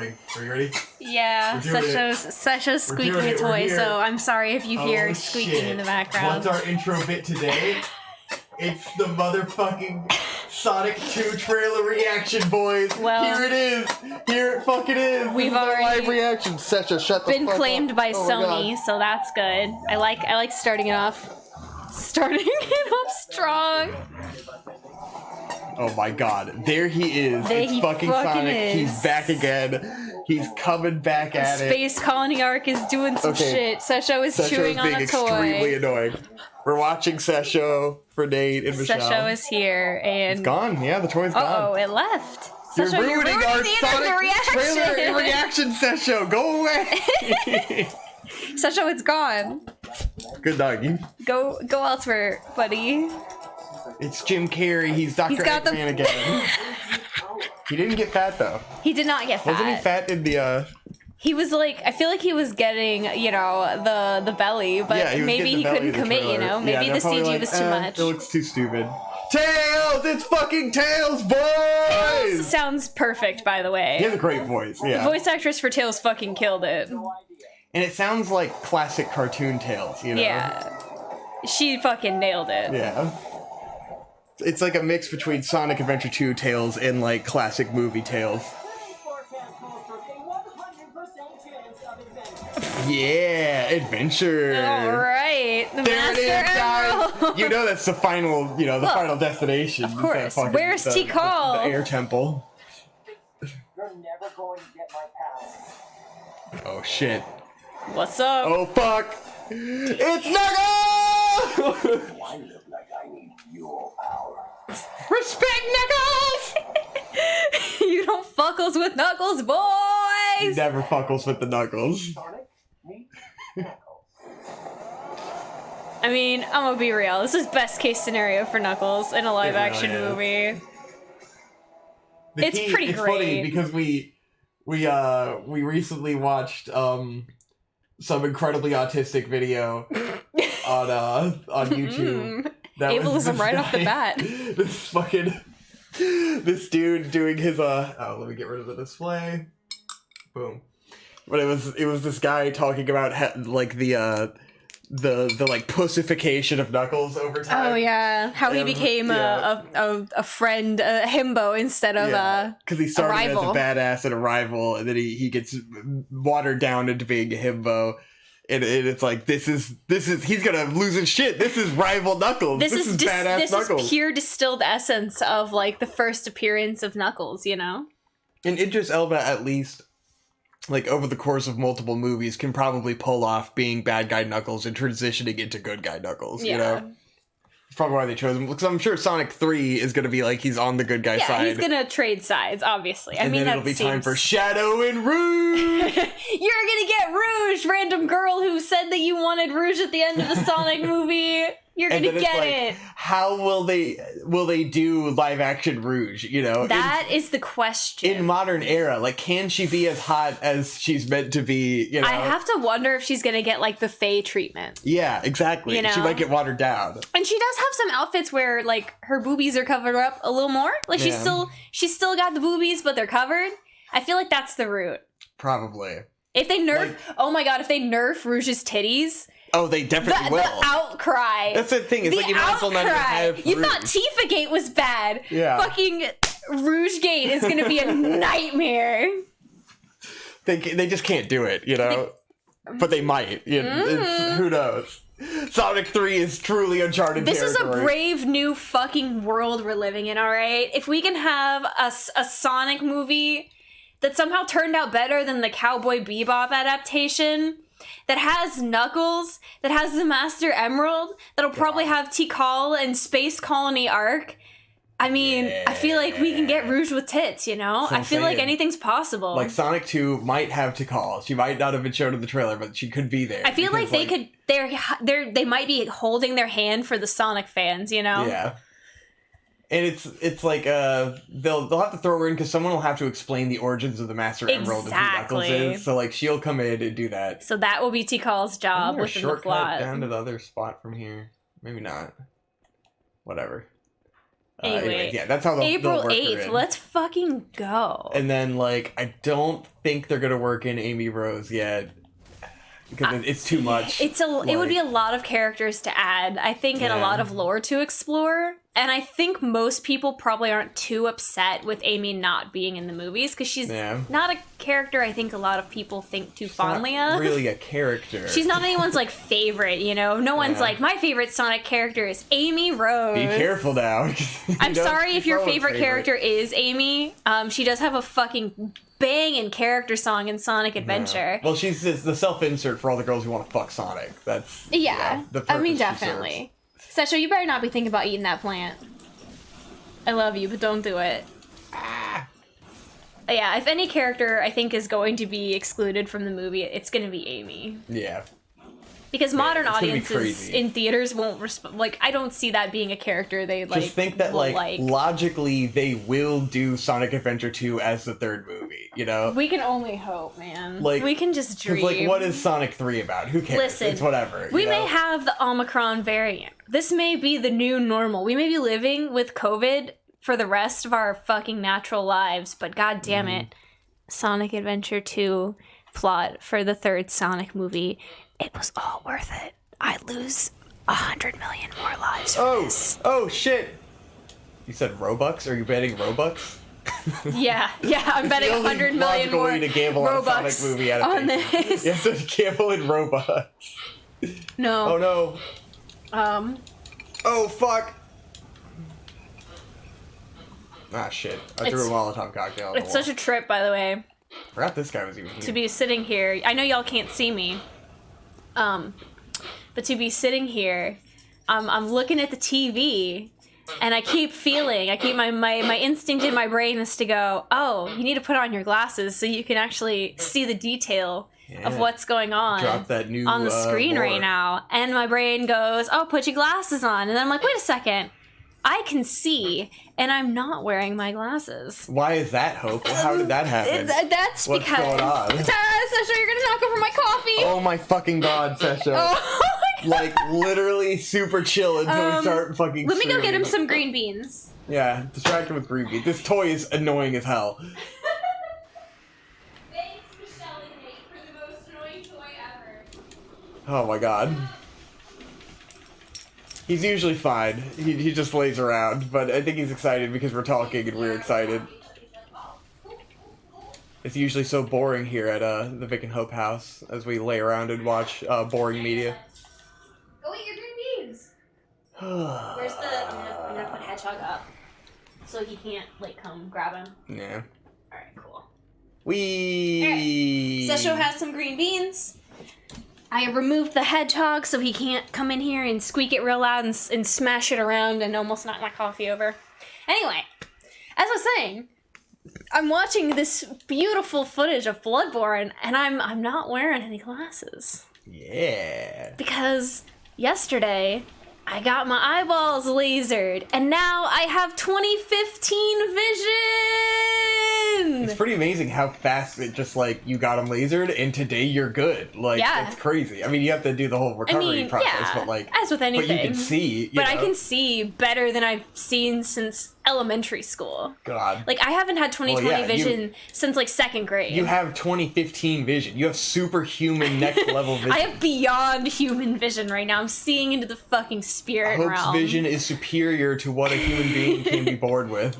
recording. Are you ready? Yeah, Sasha's squeaking a toy, so I'm sorry if you hear squeaking in the background. What's our intro bit today? It's the motherfucking Sonic 2 trailer reaction, boys. Well, here it is. Here it fucking is. We've already live reaction. Sasha, shut the been fuck claimed up. by Sony, so that's good. I like starting it off strong. Oh my god, there he is. It's fucking Sonic. He's back again. He's coming back at it. Space Colony Arc is doing some shit. Sesho is chewing on a toy. Extremely annoying. We're watching Sesho for Nate and Michelle. Sesho is here and it's gone. Yeah, the toy's gone. Oh, it left. You're Sesho, ruining our Sonic trailer reaction, Sesho. Go away. Sesho, it's gone. Good doggy. Go elsewhere, buddy. It's Jim Carrey. He's Dr. Eggman again. He didn't get fat though. He did not get fat. Wasn't he fat in the? He was like, I feel like he was getting, the belly, but yeah, maybe he couldn't commit, Maybe the CG was too much. It looks too stupid. Tails! It's fucking Tails, boys! Tails sounds perfect, by the way. He has a great voice, yeah. The voice actress for Tails fucking killed it. And it sounds like classic cartoon Tails, Yeah. She fucking nailed it. Yeah. It's like a mix between Sonic Adventure 2 Tails and like classic movie Tails. Yeah, adventure. All right, there it is, guys. You know that's the final, final destination. Of course. Where's Tikal? The air temple. You're never going to get my power. Oh shit. What's up? Oh fuck. It's Knuckles! I look like I need your power. Respect Knuckles! You don't fuckles with Knuckles, boys! You never fuckles with the Knuckles. I mean, I'm gonna be real. This is best case scenario for Knuckles in a live action movie. It's pretty great. It's funny because we recently watched some incredibly autistic video on YouTube. That Ableism right off the bat. This dude doing his let me get rid of the display. Boom. But it was this guy talking about the like pussification of Knuckles over time. Oh yeah, how he became a friend, a himbo instead of because he started as a rival. badass and a rival, and then he gets watered down into being a himbo. And it's like this is he's gonna lose his shit. This is rival Knuckles. This is badass Knuckles. This is pure distilled essence of like the first appearance of Knuckles, And Idris Elba, at least, like over the course of multiple movies, can probably pull off being bad guy Knuckles and transitioning into good guy Knuckles. Yeah. It's probably why they chose him, because I'm sure Sonic 3 is gonna be like he's on the good guy side. Yeah, he's gonna trade sides, obviously. And then it'll be time for Shadow and Rouge. You're gonna get Rouge, random girl who said that you wanted Rouge at the end of the Sonic movie. You're gonna get it. How will they do live action Rouge? That is the question. In modern era, like, can she be as hot as she's meant to be? I have to wonder if she's gonna get like the Faye treatment. Yeah, exactly. She might get watered down. And she does have some outfits where like her boobies are covered up a little more. Like she's still got the boobies, but they're covered. I feel like that's the route. Probably. If they nerf, oh my god, if they nerf Rouge's titties. Oh, they definitely will. The outcry. That's the thing. It's like you might as well not even have Rouge. You thought Tifa Gate was bad. Yeah. Fucking Rouge Gate is gonna be a nightmare. They just can't do it, but they might. Who knows? Sonic 3 is truly uncharted This territory. is a brave new fucking world we're living in, alright? If we can have a Sonic movie that somehow turned out better than the Cowboy Bebop adaptation, that has Knuckles, that has the Master Emerald, that'll probably have Tikal and Space Colony Arc. I mean, I feel like we can get Rouge with tits, I feel like anything's possible. Like Sonic 2 might have Tikal. She might not have been shown in the trailer, but she could be there. I feel like they could. They might be holding their hand for the Sonic fans, Yeah. And it's like they'll have to throw her in because someone will have to explain the origins of the Master Emerald and who Knuckles is. So like she'll come in and do that. So that will be Tikal's job within the plot. Down to the other spot from here. Maybe not. Whatever. Anyway, yeah, that's how they'll April work her 8th. in. Let's fucking go. And then, like, I don't think they're gonna work in Amy Rose yet. Because it's too much. It would be a lot of characters to add, I think, and a Yeah. lot of lore to explore. And I think most people probably aren't too upset with Amy not being in the movies, because she's not a character I think a lot of people think too fondly of. Really a character. She's not anyone's, like, favorite, you know? No one's like, my favorite Sonic character is Amy Rose. Be careful now. I'm sorry if your favorite character is Amy. She does have a fucking banging character song in Sonic Adventure. Yeah. Well, she's the self-insert for all the girls who want to fuck Sonic. That's yeah. The I mean, purpose she definitely. Sesho, you better not be thinking about eating that plant. I love you, but don't do it. Yeah, if any character I think is going to be excluded from the movie, it's going to be Amy. Yeah. Because modern it's gonna be audiences crazy. in theaters won't like. I don't see that being a character they like. Just think that will logically they will do Sonic Adventure 2 as the third movie. You know. We can only hope, man. Like, we can just dream. Like, what is Sonic 3 about? Who cares? Listen, it's whatever. We you may know? have the Omicron variant. This may be the new normal. We may be living with COVID for the rest of our fucking natural lives, but god damn it, Sonic Adventure 2 plot for the third Sonic movie, it was all worth it. I'd lose 100 million more lives for this. Oh shit! You said Robux? Are you betting Robux? Yeah, I'm betting the only 100 million logical more way to gamble on a Sonic Robux movie on adaptation. this. You have to gamble in Robux. No. Oh no. Oh fuck. Ah shit. I threw a Molotov cocktail. It's such a trip, by the way, Forgot this guy was even here. to be sitting here. I know y'all can't see me. But to be sitting here, I'm looking at the TV, and I keep my instinct in my brain is to go, oh, you need to put on your glasses so you can actually see the detail of what's going on Drop that new, on the screen lore. right now. And my brain goes, oh, put your glasses on. And then I'm like, wait a second. I can see, and I'm not wearing my glasses. Why is that, Hope? How did that happen? That's What's because... going on? Sasha, you're gonna knock over my coffee! Oh my fucking god, Sesha. Oh my god. Like, literally super chill until we start fucking Let me go get him screaming. some green beans. Yeah, distract him with green beans. This toy is annoying as hell. Thanks, Michelle and Nate, for the most annoying toy ever. Oh my god. He's usually fine. He just lays around, but I think he's excited because we're talking and we're excited. It's usually so boring here at the Vic and Hope house as we lay around and watch boring media. Go eat your green beans. Where's the... I'm gonna put Hedgehog up so he can't, like, come grab him. Yeah. Alright, cool. Wee. Sesho has some green beans. I removed the hedgehog so he can't come in here and squeak it real loud and smash it around and almost knock my coffee over. Anyway, as I was saying, I'm watching this beautiful footage of Bloodborne and I'm not wearing any glasses. Yeah. Because yesterday I got my eyeballs lasered and now I have 2015 vision! It's pretty amazing how fast it just, like, you got them lasered, and today you're good. Like, Yeah. it's crazy. I mean, you have to do the whole recovery process, but, like... as with anything. But you can see, But I know? can see better than I've seen since elementary school. God. Like, I haven't had 20/20 yeah, vision since, like, second grade. You have 2015 vision. You have superhuman next-level vision. I have beyond human vision right now. I'm seeing into the fucking spirit Hope's realm. vision is superior to what a human being can be bored with.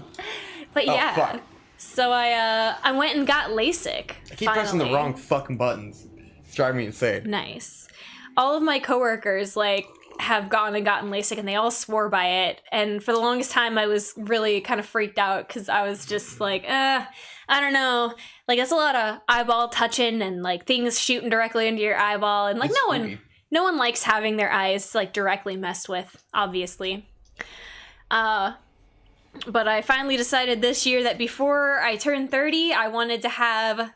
But Oh, yeah. fuck. So I went and got LASIK. I keep pressing the wrong fucking buttons. It's driving me insane. Nice. All of my coworkers, like, have gone and gotten LASIK, and they all swore by it. And for the longest time, I was really kind of freaked out because I was just like, I don't know. Like, it's a lot of eyeball touching and, like, things shooting directly into your eyeball. And, like, It's no spooky. one likes having their eyes, like, directly messed with, obviously. But I finally decided this year that before I turned 30, I wanted to have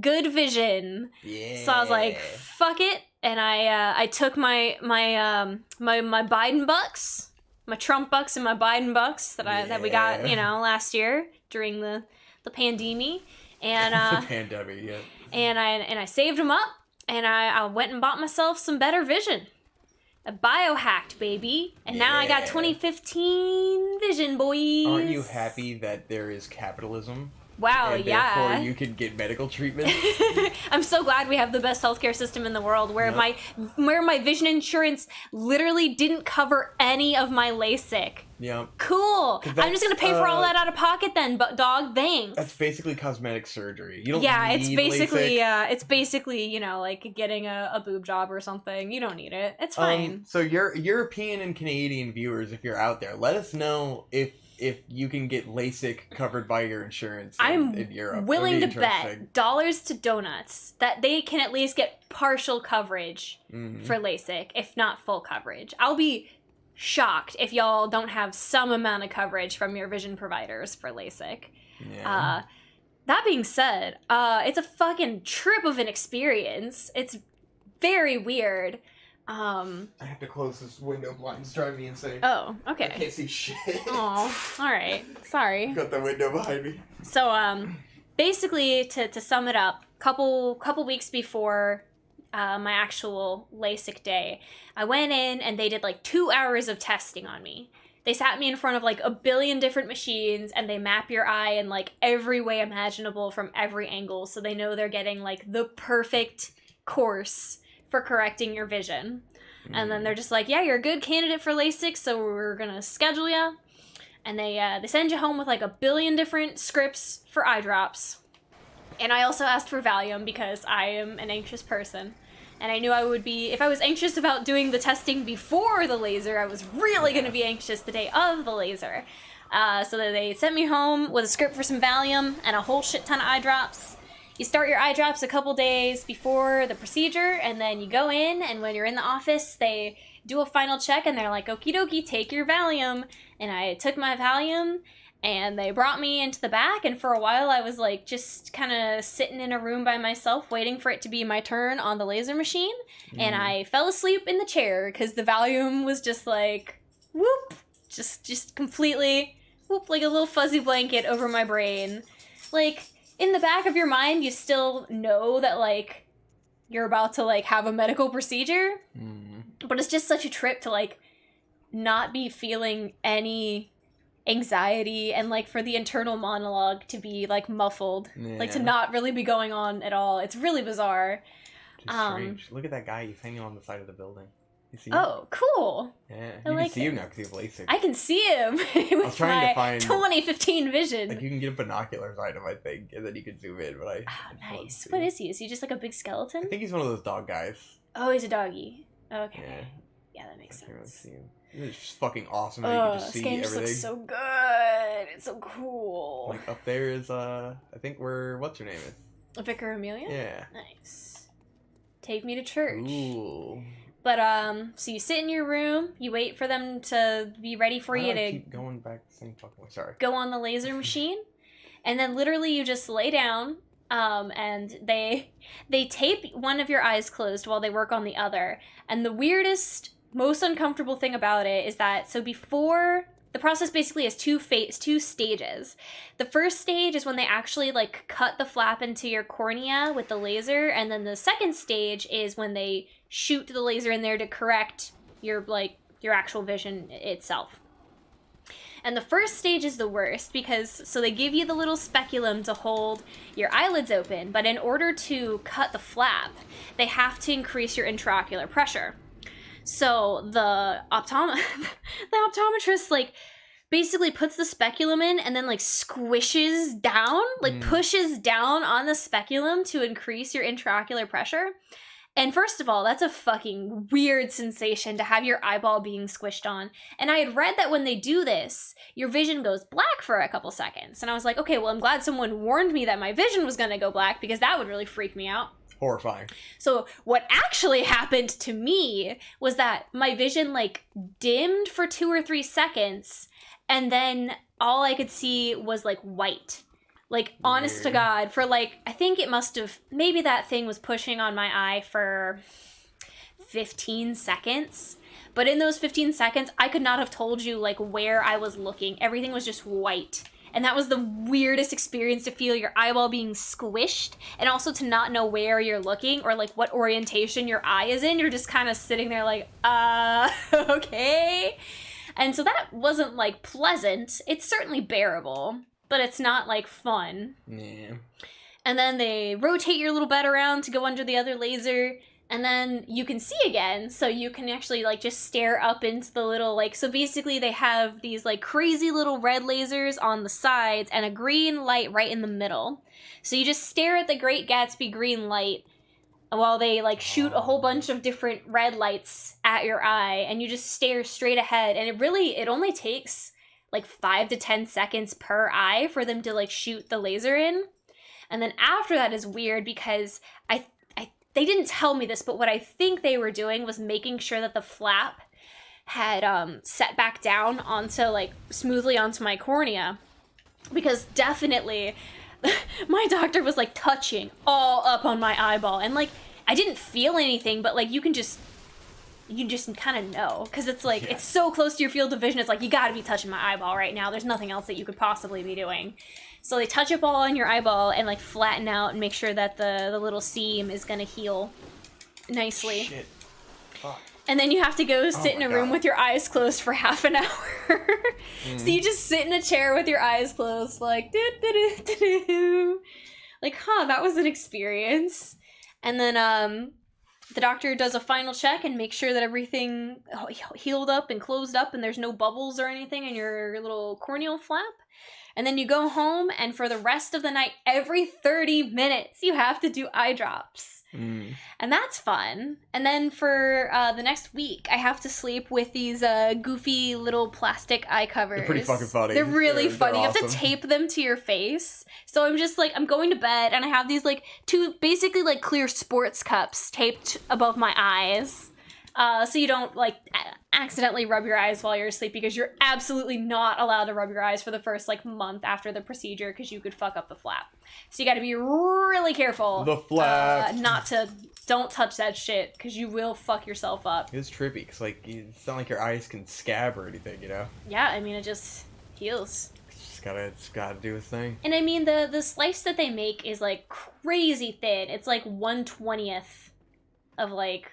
good vision. Yeah. So I was like, fuck it. And I took my Biden bucks, my Trump bucks and my Biden bucks that we got, you know, last year during the pandemic. And the pandemic, yeah. and I saved them up and I went and bought myself some better vision. biohacked, baby. And now I got Yeah. 2015 vision, boys. Aren't you happy that there is capitalism? Wow, and yeah. therefore you can get medical treatment? I'm so glad we have the best healthcare system in the world where Yep. my vision insurance literally didn't cover any of my LASIK. Yeah. Cool. 'Cause I'm just gonna pay for all that's, that out of pocket then, but dog, thanks. That's basically cosmetic surgery. You don't Yeah, need it's basically, LASIK. you know, like getting a boob job or something. You don't need it. It's fine. So your European and Canadian viewers, if you're out there, let us know if you can get LASIK covered by your insurance in Europe. That'd Willing be to bet dollars to donuts that they can at least get partial coverage for LASIK, if not full coverage. I'll be shocked if y'all don't have some amount of coverage from your vision providers for LASIK. Yeah. That being said, it's a fucking trip of an experience. It's very weird. I have to close this window blind. It's driving me insane. Oh, I okay. can't see shit. Oh, all right. Sorry. Got the window behind me. So, basically, to sum it up, couple weeks before my actual LASIK day, I went in and they did like 2 hours of testing on me. They sat me in front of like a billion different machines and they map your eye in like every way imaginable from every angle, so they know they're getting like the perfect course for correcting your vision. And then they're just like, yeah, you're a good candidate for LASIK, so we're gonna schedule you. And they send you home with like a billion different scripts for eye drops. And I also asked for Valium because I am an anxious person. And I knew I would be, if I was anxious about doing the testing before the laser, I was really going to be anxious the day of the laser. So they sent me home with a script for some Valium and a whole shit ton of eye drops. You start your eye drops a couple days before the procedure, and then you go in, and when you're in the office, they do a final check, and they're like, okie dokie, take your Valium. And I took my Valium, and they brought me into the back, and for a while I was like just kind of sitting in a room by myself waiting for it to be my turn on the laser machine, and I fell asleep in the chair because the Valium was just like, whoop, just completely, whoop, like a little fuzzy blanket over my brain. Like, in the back of your mind, you still know that, like, you're about to, like, have a medical procedure, but it's just such a trip to, like, not be feeling any anxiety and, like, for the internal monologue to be, like, muffled. Yeah. Like, to not really be going on at all. It's really bizarre. It's strange. Look at that guy. He's hanging on the side of the building. You see him? Oh, cool. Yeah. I You like can see him it. now because he has LASIK. I can see him with trying my to find- 2015 vision. Like, you can get a binoculars item, I think, and then you can zoom in, but I... Oh, nice. What is he? Is he just like a big skeleton? I think he's one of those dog guys. Oh, he's a doggy. Okay. Yeah. Yeah, that makes I can't really sense. see him. It's just fucking awesome that you can just This see game just everything. looks so good. It's so cool. Like, up there is, I think we're... What's her name is? Vicar Amelia? Yeah. Nice. Take me to church. Ooh. But, so you sit in your room, you wait for them to be ready for Why you do I to keep going back the same fucking way? Sorry. go on the laser machine, and then literally you just lay down, and they tape one of your eyes closed while they work on the other. And the weirdest, most uncomfortable thing about it is that, so before, the process basically has two stages. The first stage is when they actually, like, cut the flap into your cornea with the laser, and then the second stage is when they shoot the laser in there to correct your actual vision itself. And the first stage is the worst because, so they give you the little speculum to hold your eyelids open, but in order to cut the flap, they have to increase your intraocular pressure. So the optometrist, like, basically puts the speculum in and then, like, squishes down, like, pushes down on the speculum to increase your intraocular pressure. And first of all, that's a fucking weird sensation to have your eyeball being squished on. And I had read that when they do this, your vision goes black for a couple seconds. And I was like, okay, well, I'm glad someone warned me that my vision was gonna go black because that would really freak me out. Horrifying. So what actually happened to me was that my vision, like, dimmed for 2 or 3 seconds, and then all I could see was, like, white. Like, honest to God, for, like, I think it must have, maybe that thing was pushing on my eye for 15 seconds. But in those 15 seconds, I could not have told you, like, where I was looking. Everything was just white. And that was the weirdest experience, to feel your eyeball being squished and also to not know where you're looking or like what orientation your eye is in. You're just kind of sitting there like, okay. And so that wasn't like pleasant. It's certainly bearable, but it's not like fun. Yeah. And then they rotate your little bed around to go under the other laser. And then you can see again, so you can actually, like, just stare up into the little, like, so basically they have these, like, crazy little red lasers on the sides and a green light right in the middle. So you just stare at the Great Gatsby green light while they, like, shoot a whole bunch of different red lights at your eye, and you just stare straight ahead. And it only takes, like, 5 to 10 seconds per eye for them to, like, shoot the laser in. And then after that is weird because they didn't tell me this, but what I think they were doing was making sure that the flap had set back down onto, like, smoothly onto my cornea. Because definitely, my doctor was, like, touching all up on my eyeball. And, like, I didn't feel anything, but, like, you just kind of know. Because it's, like, It's so close to your field of vision. It's like, you gotta be touching my eyeball right now. There's nothing else that you could possibly be doing. So they touch up all on your eyeball and, like, flatten out and make sure that the little seam is gonna heal nicely. Shit. Fuck. And then you have to go sit in a room with your eyes closed for half an hour. So you just sit in a chair with your eyes closed, like, do-do-do-do-do. Like, that was an experience. And then, the doctor does a final check and makes sure that everything healed up and closed up and there's no bubbles or anything in your little corneal flap. And then you go home, and for the rest of the night, every 30 minutes, you have to do eye drops. And that's fun. And then for the next week, I have to sleep with these goofy little plastic eye covers. They're pretty fucking funny. They're really funny. They're You have to tape them to your face. So I'm just like, I'm going to bed, and I have these like 2 basically like clear sports cups taped above my eyes. So you don't like accidentally rub your eyes while you're asleep, because you're absolutely not allowed to rub your eyes for the first like month after the procedure, because you could fuck up the flap. So you got to be really careful. The flap. Don't touch that shit, because you will fuck yourself up. It's trippy, because like it's not like your eyes can scab or anything, you know? Yeah, I mean, it just heals. It's gotta do its thing. And I mean, the slice that they make is like crazy thin. It's like 1/20th of like.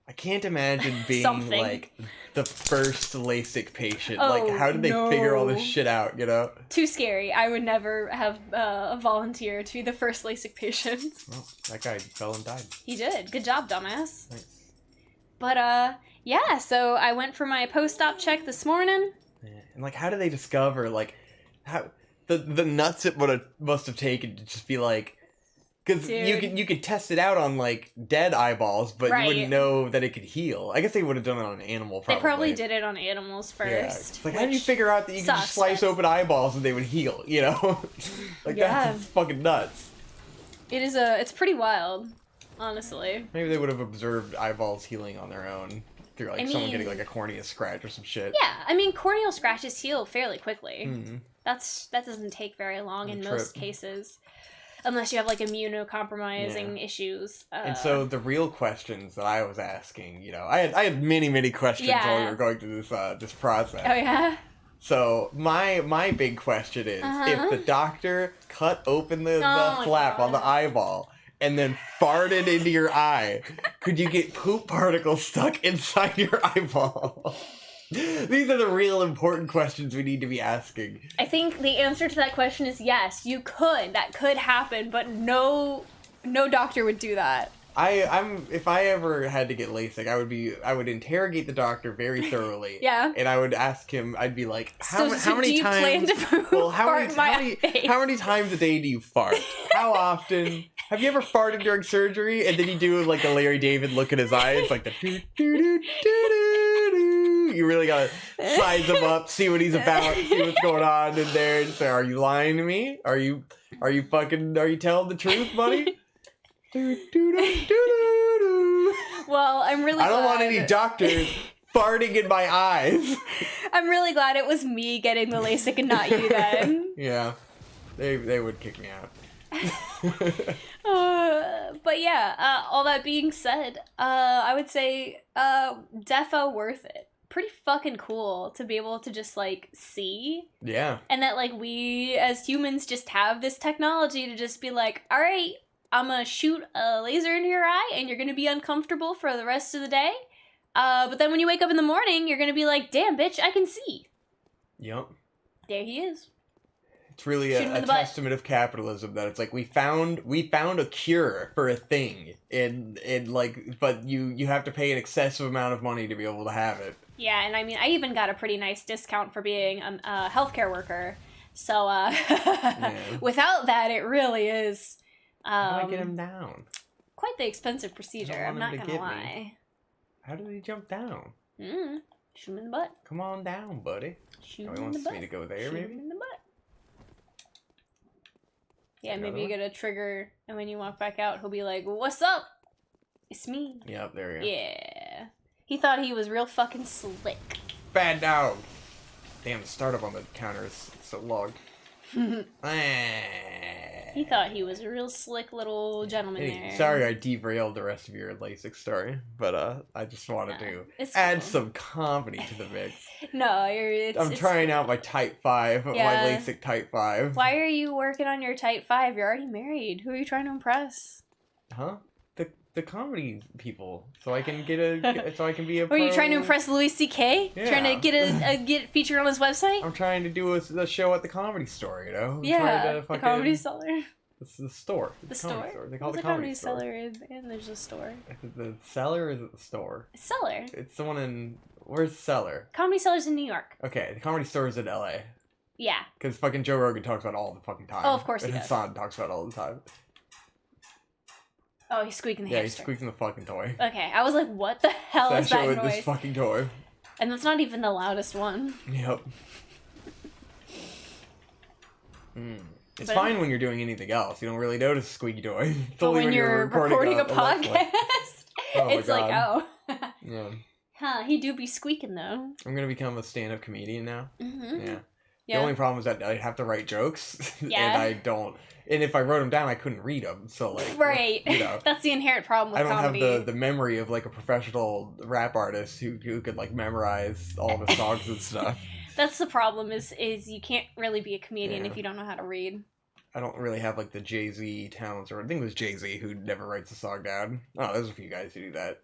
I can't imagine being Something. like the first LASIK patient. Oh, like, how did they figure all this no. shit out, you know? Too scary. I would never have a volunteer to be the first LASIK patient. Well, that guy fell and died. He did. Good job, dumbass. Nice. But, yeah, so I went for my post-op check this morning. Yeah. And like, how do they discover, like, how the nuts it must have taken to just be like, because you could test it out on like dead eyeballs, but you wouldn't know that it could heal. I guess they would have done it on an animal. Probably. They probably did it on animals first. Yeah. It's like, how do you figure out that you can just slice open eyeballs and they would heal? You know, like that's fucking nuts. It's pretty wild, honestly. Maybe they would have observed eyeballs healing on their own through like someone getting like a cornea scratch or some shit. Yeah, I mean corneal scratches heal fairly quickly. Mm-hmm. That doesn't take very long in most cases. Unless you have, like, immunocompromising issues. And so the real questions that I was asking, you know, I had many questions while we were going through this process. Oh, yeah? So my big question is, if the doctor cut open the flap on the eyeball and then farted into your eye, could you get poop particles stuck inside your eyeball? These are the real important questions we need to be asking. I think the answer to that question is yes, you could. That could happen, but no doctor would do that. If I ever had to get LASIK, I would interrogate the doctor very thoroughly. Yeah. And I would ask him, I'd be like, how many do you times plan to poop? Well, how many times a day do you fart? How often? Have you ever farted during surgery? And then you do like a Larry David look in his eyes, like the doo doo doo doo doo doo. You really gotta size him up, see what he's about, see what's going on in there, and say, "Are you lying to me? Are you telling the truth, buddy?" Well, I'm really glad. I don't want any doctors farting in my eyes. I'm really glad it was me getting the LASIK and not you then. Yeah, they would kick me out. But yeah, all that being said, I would say defo worth it. pretty fucking cool to be able to just, like, see. Yeah. And that, like, we as humans just have this technology to just be like, all right, I'm gonna shoot a laser into your eye and you're gonna be uncomfortable for the rest of the day. But then when you wake up in the morning, you're gonna be like, damn, bitch, I can see. Yep. There he is. It's really a testament of capitalism that it's like we found a cure for a thing and like, but you have to pay an excessive amount of money to be able to have it. Yeah, and I mean, I even got a pretty nice discount for being a healthcare worker. So without that, it really is How do I get him down? quite the expensive procedure. I'm not gonna lie. How did he jump down? Shoot him in the butt. Come on down, buddy. Shoot Oh, him he in wants the butt. me to go there, Shoot maybe? him in the butt. Yeah, Another maybe you one? get a trigger, and when you walk back out, he'll be like, "What's up? It's me." Yep, there we go. Yeah. He thought he was real fucking slick. Bad dog. Damn, the startup on the counter is so logged. He thought he was a real slick little gentleman Hey, there. sorry I derailed the rest of your LASIK story, but I just wanted to it's add cool. some comedy to the mix. No, I'm trying out my Type 5, my Yeah. LASIK Type 5. Why are you working on your Type 5? You're already married. Who are you trying to impress? Huh? The comedy people, so I can so I can be a. Are you trying to pro- impress Louis C.K.? Yeah. Trying to get featured on his website? I'm trying to do a show at the Comedy Store, you know. I'm Yeah, trying to the Comedy Cellar. It's the store. The It's Comedy store? They call it There's the a Comedy Store. Cellar and there's a store. Is it the cellar or is it the store? Cellar. It's the one in. Where's the cellar? Comedy Cellar's in New York. Okay, the Comedy Store is in LA. Yeah. Because fucking Joe Rogan talks about it all the fucking time. Oh, of course he and does. Hassan talks about it all the time. Oh, he's squeaking the Yeah, he's hamster. squeaking the fucking toy. Okay, I was like, what the hell is show that with this noise? fucking toy. And that's not even the loudest one. Yep. It's But- fine when you're doing anything else. You don't really notice a squeaky toy. It's But only when you're recording a Let's Play. podcast, Oh my it's like, God. oh. Yeah. Huh, he do be squeaking though. I'm gonna become a stand-up comedian now. Mm-hmm. Yeah. Yeah. The only problem is that I have to write jokes, Yeah. and I don't. And if I wrote them down, I couldn't read them. So like, Right. you know, That's the inherent problem with I don't comedy. have the memory of like a professional rap artist who could like memorize all of his songs and stuff. That's the problem is you can't really be a comedian Yeah. if you don't know how to read. I don't really have like the Jay-Z talents, or I think it was Jay-Z who never writes a song down. Oh, there's a few guys who do that.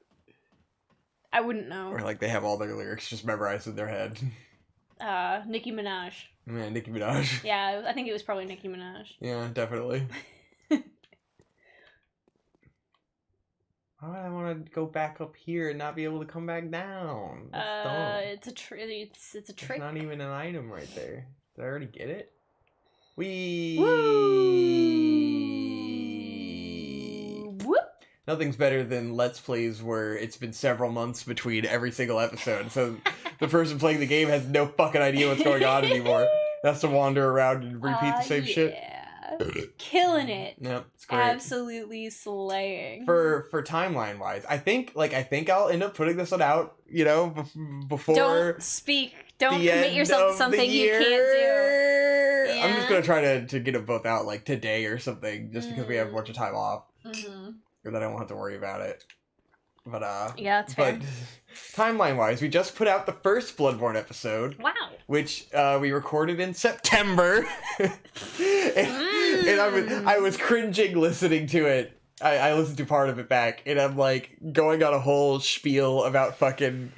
I wouldn't know. Or like they have all their lyrics just memorized in their head. Nicki Minaj. Man, Nicki Minaj. Yeah, I think it was probably Nicki Minaj. Yeah, definitely. Why would I want to go back up here and not be able to come back down? That's dumb. It's a it's a trick. It's not even an item right there. Did I already get it? Wee. Whoop. Nothing's better than Let's Plays where it's been several months between every single episode, so the person playing the game has no fucking idea what's going on anymore. Has to wander around and repeat the same shit. Yeah. Killing it. Yep, it's great. Absolutely slaying. For timeline wise, I think I'll end up putting this one out, you know, before Don't speak. Don't the commit end yourself to of the something you year. can't do. I'm just Yeah. gonna try to get them both out like today or something, just because we have a bunch of time off, Mm-hmm. or that I won't have to worry about it. But Yeah, that's fair. but timeline wise, we just put out the first Bloodborne episode, Wow. which we recorded in September, and I was cringing listening to it. I listened to part of it back, and I'm like going on a whole spiel about fucking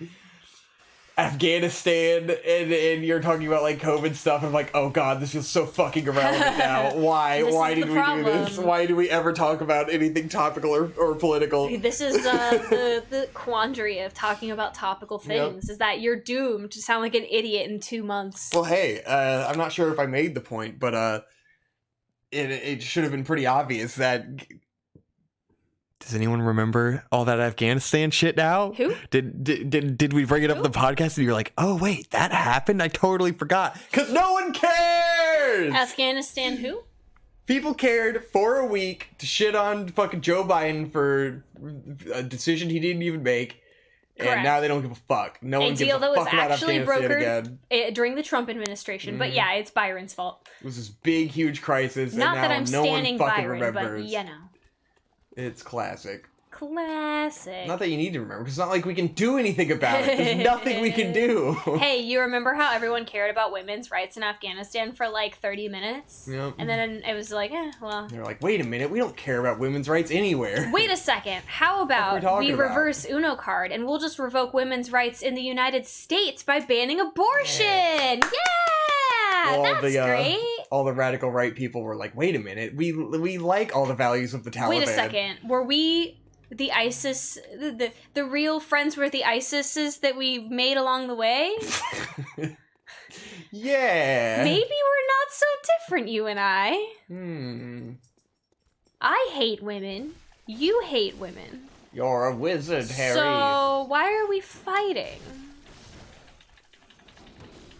Afghanistan, and you're talking about like COVID stuff. And I'm like, oh god, this feels so fucking irrelevant now. Why? This Why is did the we do this? problem. Why do we ever talk about anything topical or political? This is the quandary of talking about topical things, is that you're doomed to sound like an idiot in 2 months. Well, hey, I'm not sure if I made the point, but it should have been pretty obvious that. Does anyone remember all that Afghanistan shit now? Who? Did we bring it up in the podcast and you're like, oh wait, that happened? I totally forgot. Because no one cares! Afghanistan who? People cared for a week to shit on fucking Joe Biden for a decision he didn't even make. Correct. And now they don't give a fuck. No one gives deal a that was fuck about actually Afghanistan brokered again. During the Trump administration. But yeah, it's Byron's fault. It was this big, huge crisis, Not and now that I'm no standing one fucking Byron, remembers. but you know. It's classic. Classic. Not that you need to remember, because it's not like we can do anything about it. There's nothing we can do. Hey, you remember how everyone cared about women's rights in Afghanistan for like 30 minutes? Yep. And then it was like, well. They're like, wait a minute, we don't care about women's rights anywhere. Wait a second. How about we reverse Uno card and we'll just revoke women's rights in the United States by banning abortion? Yeah! That's great. All the radical right people were like, wait a minute, we like all the values of the Taliban. Wait a second. Were we the ISIS, the real friends were the ISISes that we made along the way? Yeah. Maybe we're not so different, you and I. I hate women. You hate women. You're a wizard, Harry. So why are we fighting?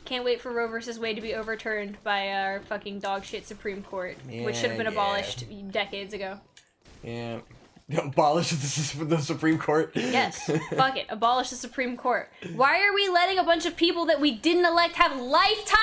Can't wait for Roe versus Wade to be overturned by our fucking dog shit Supreme Court, which should have been abolished decades ago. Yeah. Abolish the Supreme Court? Yes. Fuck it. Abolish the Supreme Court. Why are we letting a bunch of people that we didn't elect have lifetime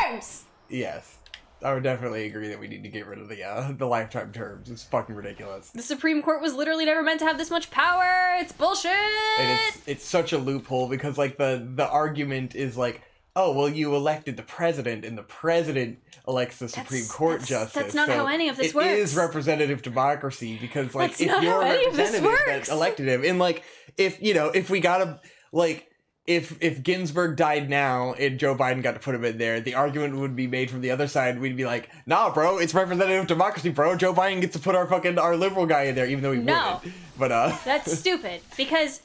terms? Yes. I would definitely agree that we need to get rid of the lifetime terms. It's fucking ridiculous. The Supreme Court was literally never meant to have this much power. It's bullshit. And it's such a loophole because like the argument is like, oh, well, you elected the president, and the president elects the Supreme Court justice. That's not how any of this works. It is representative democracy because, like, That's if not you're how a any of this representative that works. elected him, and like, if we gotta, like, if Ginsburg died now and Joe Biden got to put him in there, the argument would be made from the other side. We'd be like, nah, bro, it's representative democracy, bro. Joe Biden gets to put our liberal guy in there, even though he wouldn't. But that's stupid because.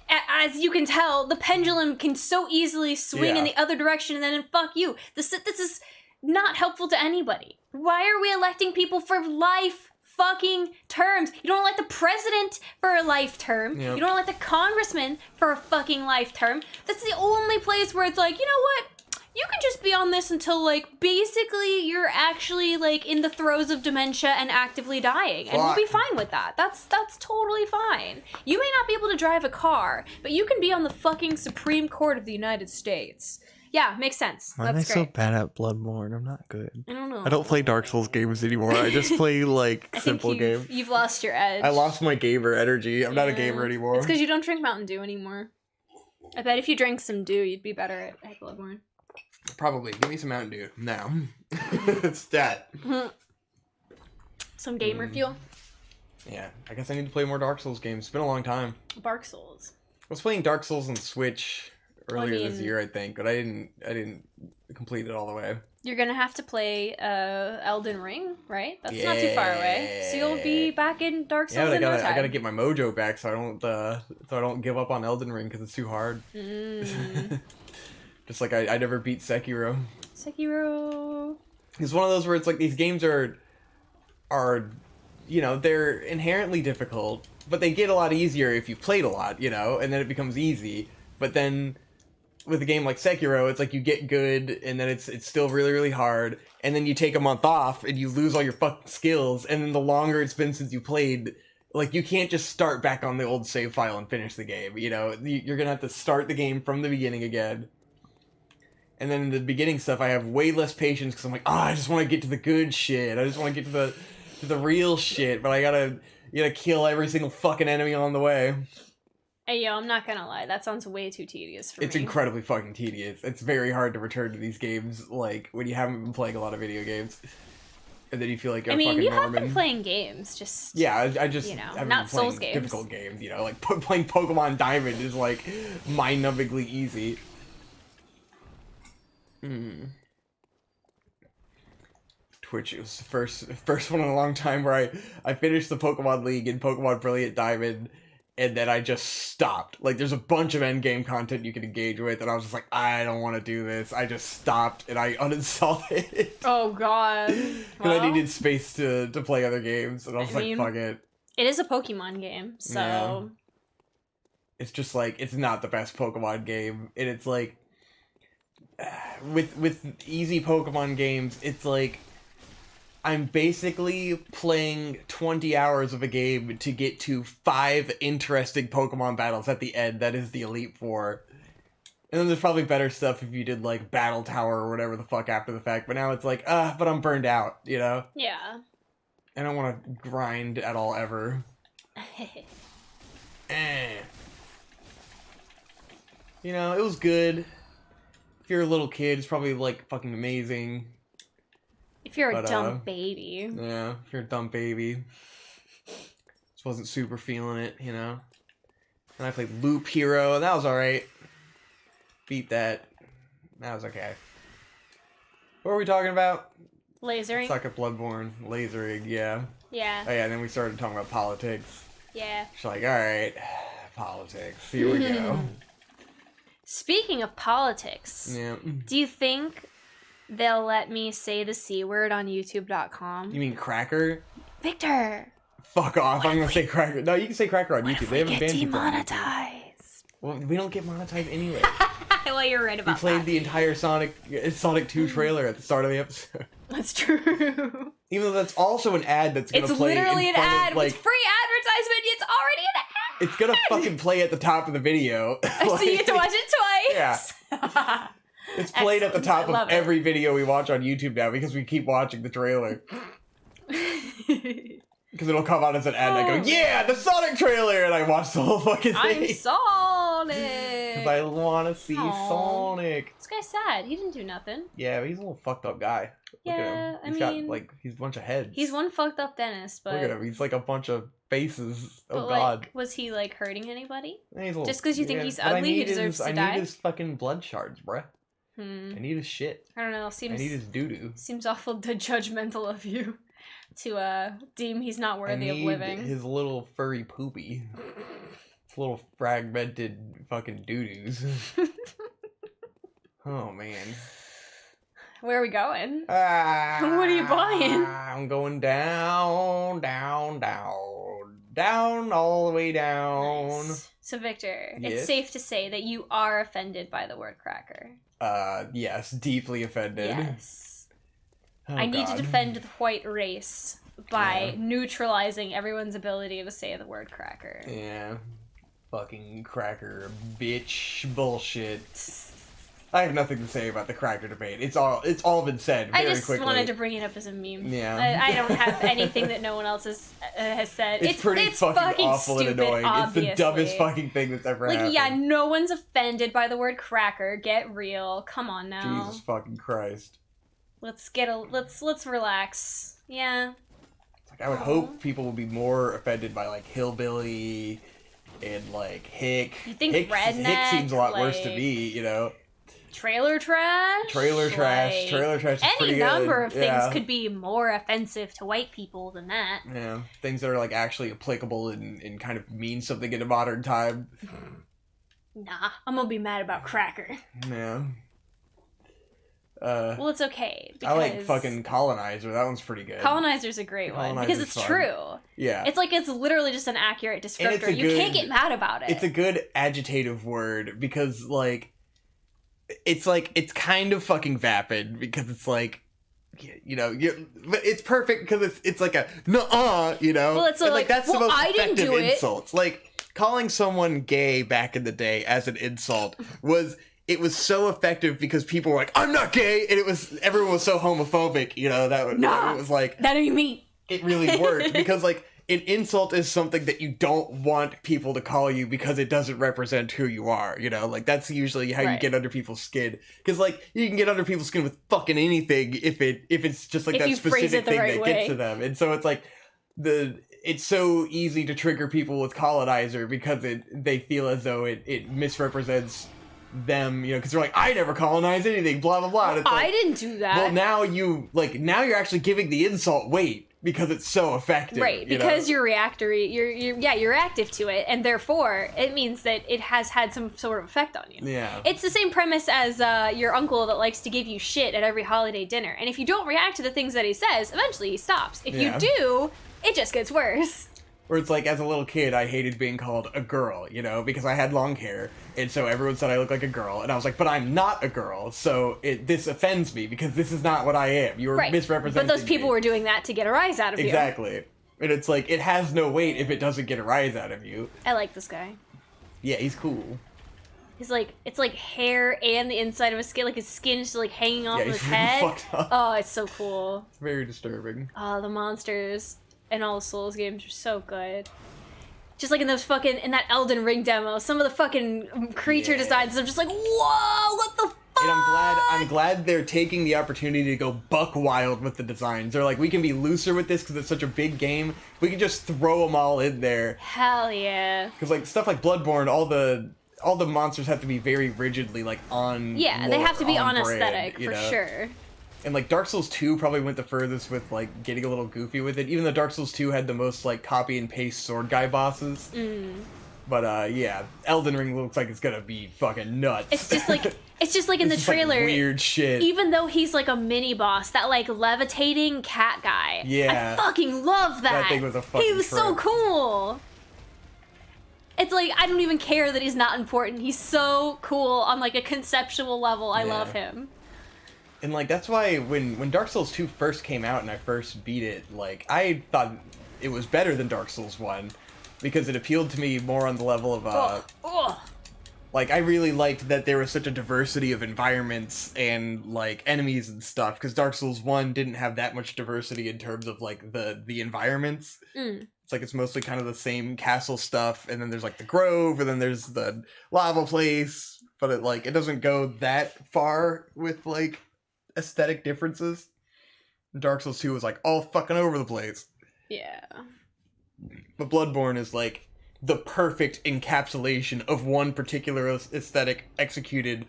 As you can tell, the pendulum can so easily swing in the other direction, and then fuck you. This is not helpful to anybody. Why are we electing people for life fucking terms? You don't elect the president for a life term. Yep. You don't elect the congressman for a fucking life term. That's the only place where it's like, you know what? You can just be on this until, like, basically you're actually, like, in the throes of dementia and actively dying. And we'll be fine with that. That's totally fine. You may not be able to drive a car, but you can be on the fucking Supreme Court of the United States. Yeah, makes sense. Why am I That's so great. bad at Bloodborne? I'm not good. I don't know. I don't play Dark Souls games anymore. I just play, like, I simple think games. you've lost your edge. I lost my gamer energy. I'm not a gamer anymore. It's because you don't drink Mountain Dew anymore. I bet if you drank some Dew, you'd be better at Bloodborne. Probably. Give me some Mountain Dew now. It's that. Some gamer fuel. Yeah, I guess I need to play more Dark Souls games. It's been a long time. Dark Souls. I was playing Dark Souls on Switch earlier this year, I think, but I didn't complete it all the way. You're gonna have to play Elden Ring, right? That's not too far away. So you'll be back in Dark Souls in no time. I gotta get my mojo back so I don't give up on Elden Ring because it's too hard. Just like I never beat Sekiro. It's one of those where it's like these games are they're inherently difficult, but they get a lot easier if you've played a lot, and then it becomes easy. But then with a game like Sekiro, it's like you get good, and then it's still really, really hard, and then you take a month off, and you lose all your fucking skills, and then the longer it's been since you played, like, you can't just start back on the old save file and finish the game, You're gonna have to start the game from the beginning again. And then in the beginning stuff, I have way less patience, because I'm like, I just want to get to the good shit, I just want to get to the real shit, but you gotta kill every single fucking enemy on the way. Hey, yo, I'm not gonna lie. That sounds way too tedious for me. It's incredibly fucking tedious. It's very hard to return to these games, like, when you haven't been playing a lot of video games. And then you feel like you're a fucking Norman. have been playing games, just... Yeah, I just haven't not been Souls playing games. difficult games, like, playing Pokemon Diamond is, like, mind-numbingly easy. Twitch, it was the first one in a long time where I finished the Pokemon League in Pokemon Brilliant Diamond, and then I just stopped. Like, there's a bunch of endgame content you can engage with, and I was just like, I don't want to do this. I just stopped, and I uninstalled it. Oh, God. Because I needed space to play other games, and I was like, fuck it. It is a Pokemon game, so... Yeah. It's just, like, it's not the best Pokemon game, and it's, like... With easy Pokemon games, it's, like... I'm basically playing 20 hours of a game to get to 5 interesting Pokemon battles at the end. That is the Elite Four. And then there's probably better stuff if you did, like, Battle Tower or whatever the fuck after the fact. But now it's like, but I'm burned out, Yeah. I don't want to grind at all ever. You know, it was good. If you're a little kid, it's probably like fucking amazing. If you're a dumb baby. Yeah, if you're a dumb baby. Just wasn't super feeling it, you know. And I played Loop Hero, and that was alright. Beat that. That was okay. What were we talking about? Lasering. Suck at Bloodborne, lasering, yeah. Yeah. Oh yeah, and then we started talking about politics. Yeah. She's like, alright, politics, here we go. Speaking of politics, Yeah. do you think they'll let me say the C word on YouTube.com? You mean cracker? Victor! Fuck off, I'm gonna say cracker. No, you can say cracker on YouTube. They haven't banned people on YouTube. demonetized. Well, we don't get monetized anyway. Well, you're right We about played that. the entire Sonic 2 trailer at the start of the episode. That's true. Even though that's also an ad that's gonna It's play literally in an front ad of, like, with free advertisement. It's already an ad. it's gonna fucking play at the top of the video. So you get to watch it twice. Yeah. It's played at the Excellent. top I of love it. every video we watch on YouTube now because we keep watching the trailer. Because it'll come out as an ad and I go, yeah, the Sonic trailer! And I watch the whole fucking thing. I'm Sonic. Because I want to see Aw. Sonic. This guy's sad. He didn't do nothing. Yeah, but he's a little fucked up guy. Look at Yeah, him. I He's mean, got, like, he's a bunch of heads. He's one fucked up dentist, but Look at him. He's like a bunch of faces. Oh, but, God. like, was he like hurting anybody? And he's a little- Just 'cause you think he's but I ugly, he need deserves to I die? need his fucking blood shards, bruh. I need his shit. I don't know. I need his doo-doo. Seems awful judgmental of you to deem he's not worthy of living. His little furry poopy. His little fragmented fucking doo-doos. Oh, man. Where are we going? What are you buying? I'm going down, down, down, down, all the way down. Nice. So Victor, Yes? it's safe to say that you are offended by the word cracker. Yes, deeply offended. Yes. Oh, I need God. to defend the white race by neutralizing everyone's ability to say the word cracker. Yeah. Fucking cracker, bitch, bullshit. I have nothing to say about the cracker debate. It's all been said very I just quickly. wanted to bring it up as a meme. Yeah. I don't have anything that no one else has said. It's pretty fucking awful stupid, and annoying. Obviously. It's the dumbest fucking thing that's ever happened. yeah, no one's offended by the word cracker. Get real. Come on now. Jesus fucking Christ. Let's relax. Yeah. Like, I would hope people would be more offended by like hillbilly and like hick. You think hick redneck, seems a lot worse to like- me, you know. Trailer trash. Trailer trash. Like, Trailer trash is Any pretty number good. of things Yeah. could be more offensive to white people than that. Yeah, things that are like actually applicable and kind of mean something in a modern time. Nah, I'm gonna be mad about cracker. Yeah. Well, it's okay. I like because fucking Colonizer. That one's pretty good. Colonizer's a great one because Colonizer's it's fun. true. Yeah. It's literally just an accurate it's descriptor. a You can't good- get mad about it. It's a good agitative word because like it's kind of fucking vapid because it's like but it's perfect because it's like a nuh-uh, you know. Well, it's And, like, that's well, the most I didn't effective do it. insults. Like calling someone gay back in the day as an insult was so effective because people were like, I'm not gay, and everyone was so homophobic, you know, that it was like that ain't me. it really worked because like an insult is something that you don't want people to call you because it doesn't represent who you are, you know? Like, that's usually how you Right. get under people's skin. Because, like, you can get under people's skin with fucking anything if it's just, like, If that you phrase specific it the thing right that way. gets to them. And so it's, like, it's so easy to trigger people with colonizer because they feel as though it misrepresents them, you know, because they're like, I never colonized anything, blah, blah, blah. And it's I like, didn't do that. well, now you're actually giving the insult weight because it's so effective. Right, you because know? you're you're active to it, and therefore it means that it has had some sort of effect on you. Yeah. It's the same premise as your uncle that likes to give you shit at every holiday dinner, and if you don't react to the things that he says, eventually he stops. If Yeah. you do, it just gets worse. Where it's like, as a little kid, I hated being called a girl, you know, because I had long hair, and so everyone said I looked like a girl, and I was like, but I'm not a girl, so this offends me, because this is not what I am. You were Right, misrepresenting but those people me. were doing that to get a rise out of you. Exactly. And it's like, it has no weight if it doesn't get a rise out of you. I like this guy. Yeah, he's cool. He's like, it's like hair and the inside of his skin, like his skin is just like hanging off Yeah, of he's his really head. fucked up. Oh, it's so cool. It's very disturbing. Oh, the monsters and all the Souls games are so good. Just like in those fucking, in that Elden Ring demo, some of the fucking creature designs, I'm just like, whoa, what the fuck? And I'm glad they're taking the opportunity to go buck wild with the designs. They're like, we can be looser with this because it's such a big game. We can just throw them all in there. Hell yeah. Because like stuff like Bloodborne, all the monsters have to be very rigidly like on. Yeah, they have to be on brand, aesthetic for sure. And like Dark Souls 2 probably went the furthest with like getting a little goofy with it. Even though Dark Souls 2 had the most like copy and paste sword guy bosses. But yeah, Elden Ring looks like it's gonna be fucking nuts. It's just like in the trailer. Like weird shit. Even though he's like a mini boss, that like levitating cat guy. Yeah. I fucking love that. That thing was a fucking He was so trip. cool. It's like, I don't even care that he's not important. He's so cool on like a conceptual level. I love him. And like that's why when Dark Souls 2 first came out and I first beat it, like I thought it was better than Dark Souls 1 because it appealed to me more on the level of like I really liked that there was such a diversity of environments and like enemies and stuff because Dark Souls 1 didn't have that much diversity in terms of like the environments. It's like it's mostly kind of the same castle stuff, and then there's like the grove, and then there's the lava place, but it doesn't go that far with like aesthetic differences. Dark Souls 2 was like all fucking over the place. Yeah. But Bloodborne is like the perfect encapsulation of one particular aesthetic executed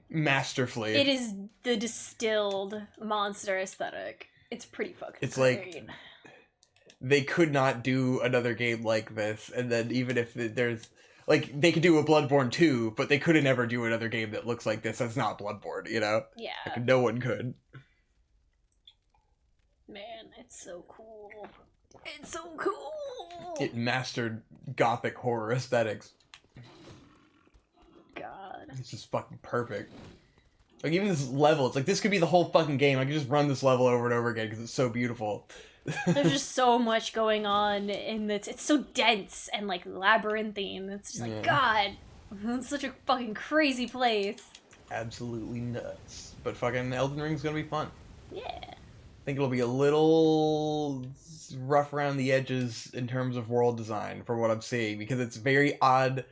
masterfully. It is the distilled monster aesthetic. It's pretty fucking It's great. like they could not do another game like this, and then even if there's like they could do a Bloodborne 2, but they couldn't ever do another game that looks like this. That's not Bloodborne, you know? Yeah. Like, no one could. Man, it's so cool. It's so cool. It mastered gothic horror aesthetics. God. It's just fucking perfect. Like even this level, it's like this could be the whole fucking game. I could just run this level over and over again because it's so beautiful. There's just so much going on, and it's so dense and like labyrinthine. It's just like God, it's such a fucking crazy place. Absolutely nuts. But fucking Elden Ring's gonna be fun. Yeah. I think it'll be a little rough around the edges in terms of world design for what I'm seeing because it's very odd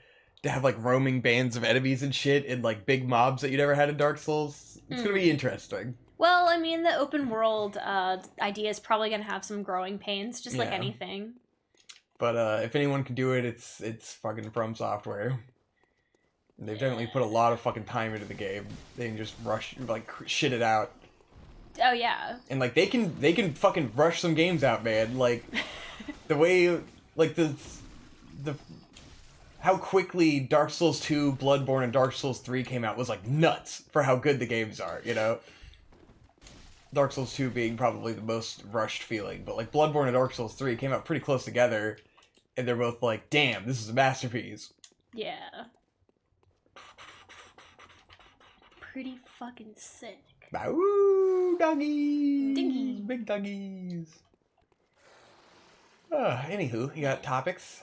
to have like roaming bands of enemies and shit and like big mobs that you never had in Dark Souls. It's gonna be interesting. Well, I mean, the open world idea is probably gonna have some growing pains, just like anything. But if anyone can do it, it's fucking From Software. They've definitely put a lot of fucking time into the game. They can just rush like shit it out. Oh yeah. And like they can fucking rush some games out, man. Like the way like the how quickly Dark Souls 2, Bloodborne, and Dark Souls 3 came out was like nuts for how good the games are, you know? Dark Souls 2 being probably the most rushed feeling, but like Bloodborne and Dark Souls 3 came out pretty close together, and they're both like, damn, this is a masterpiece. Yeah. Pretty fucking sick. Ooh, doggies! Doggies. Big doggies! Anywho, you got topics?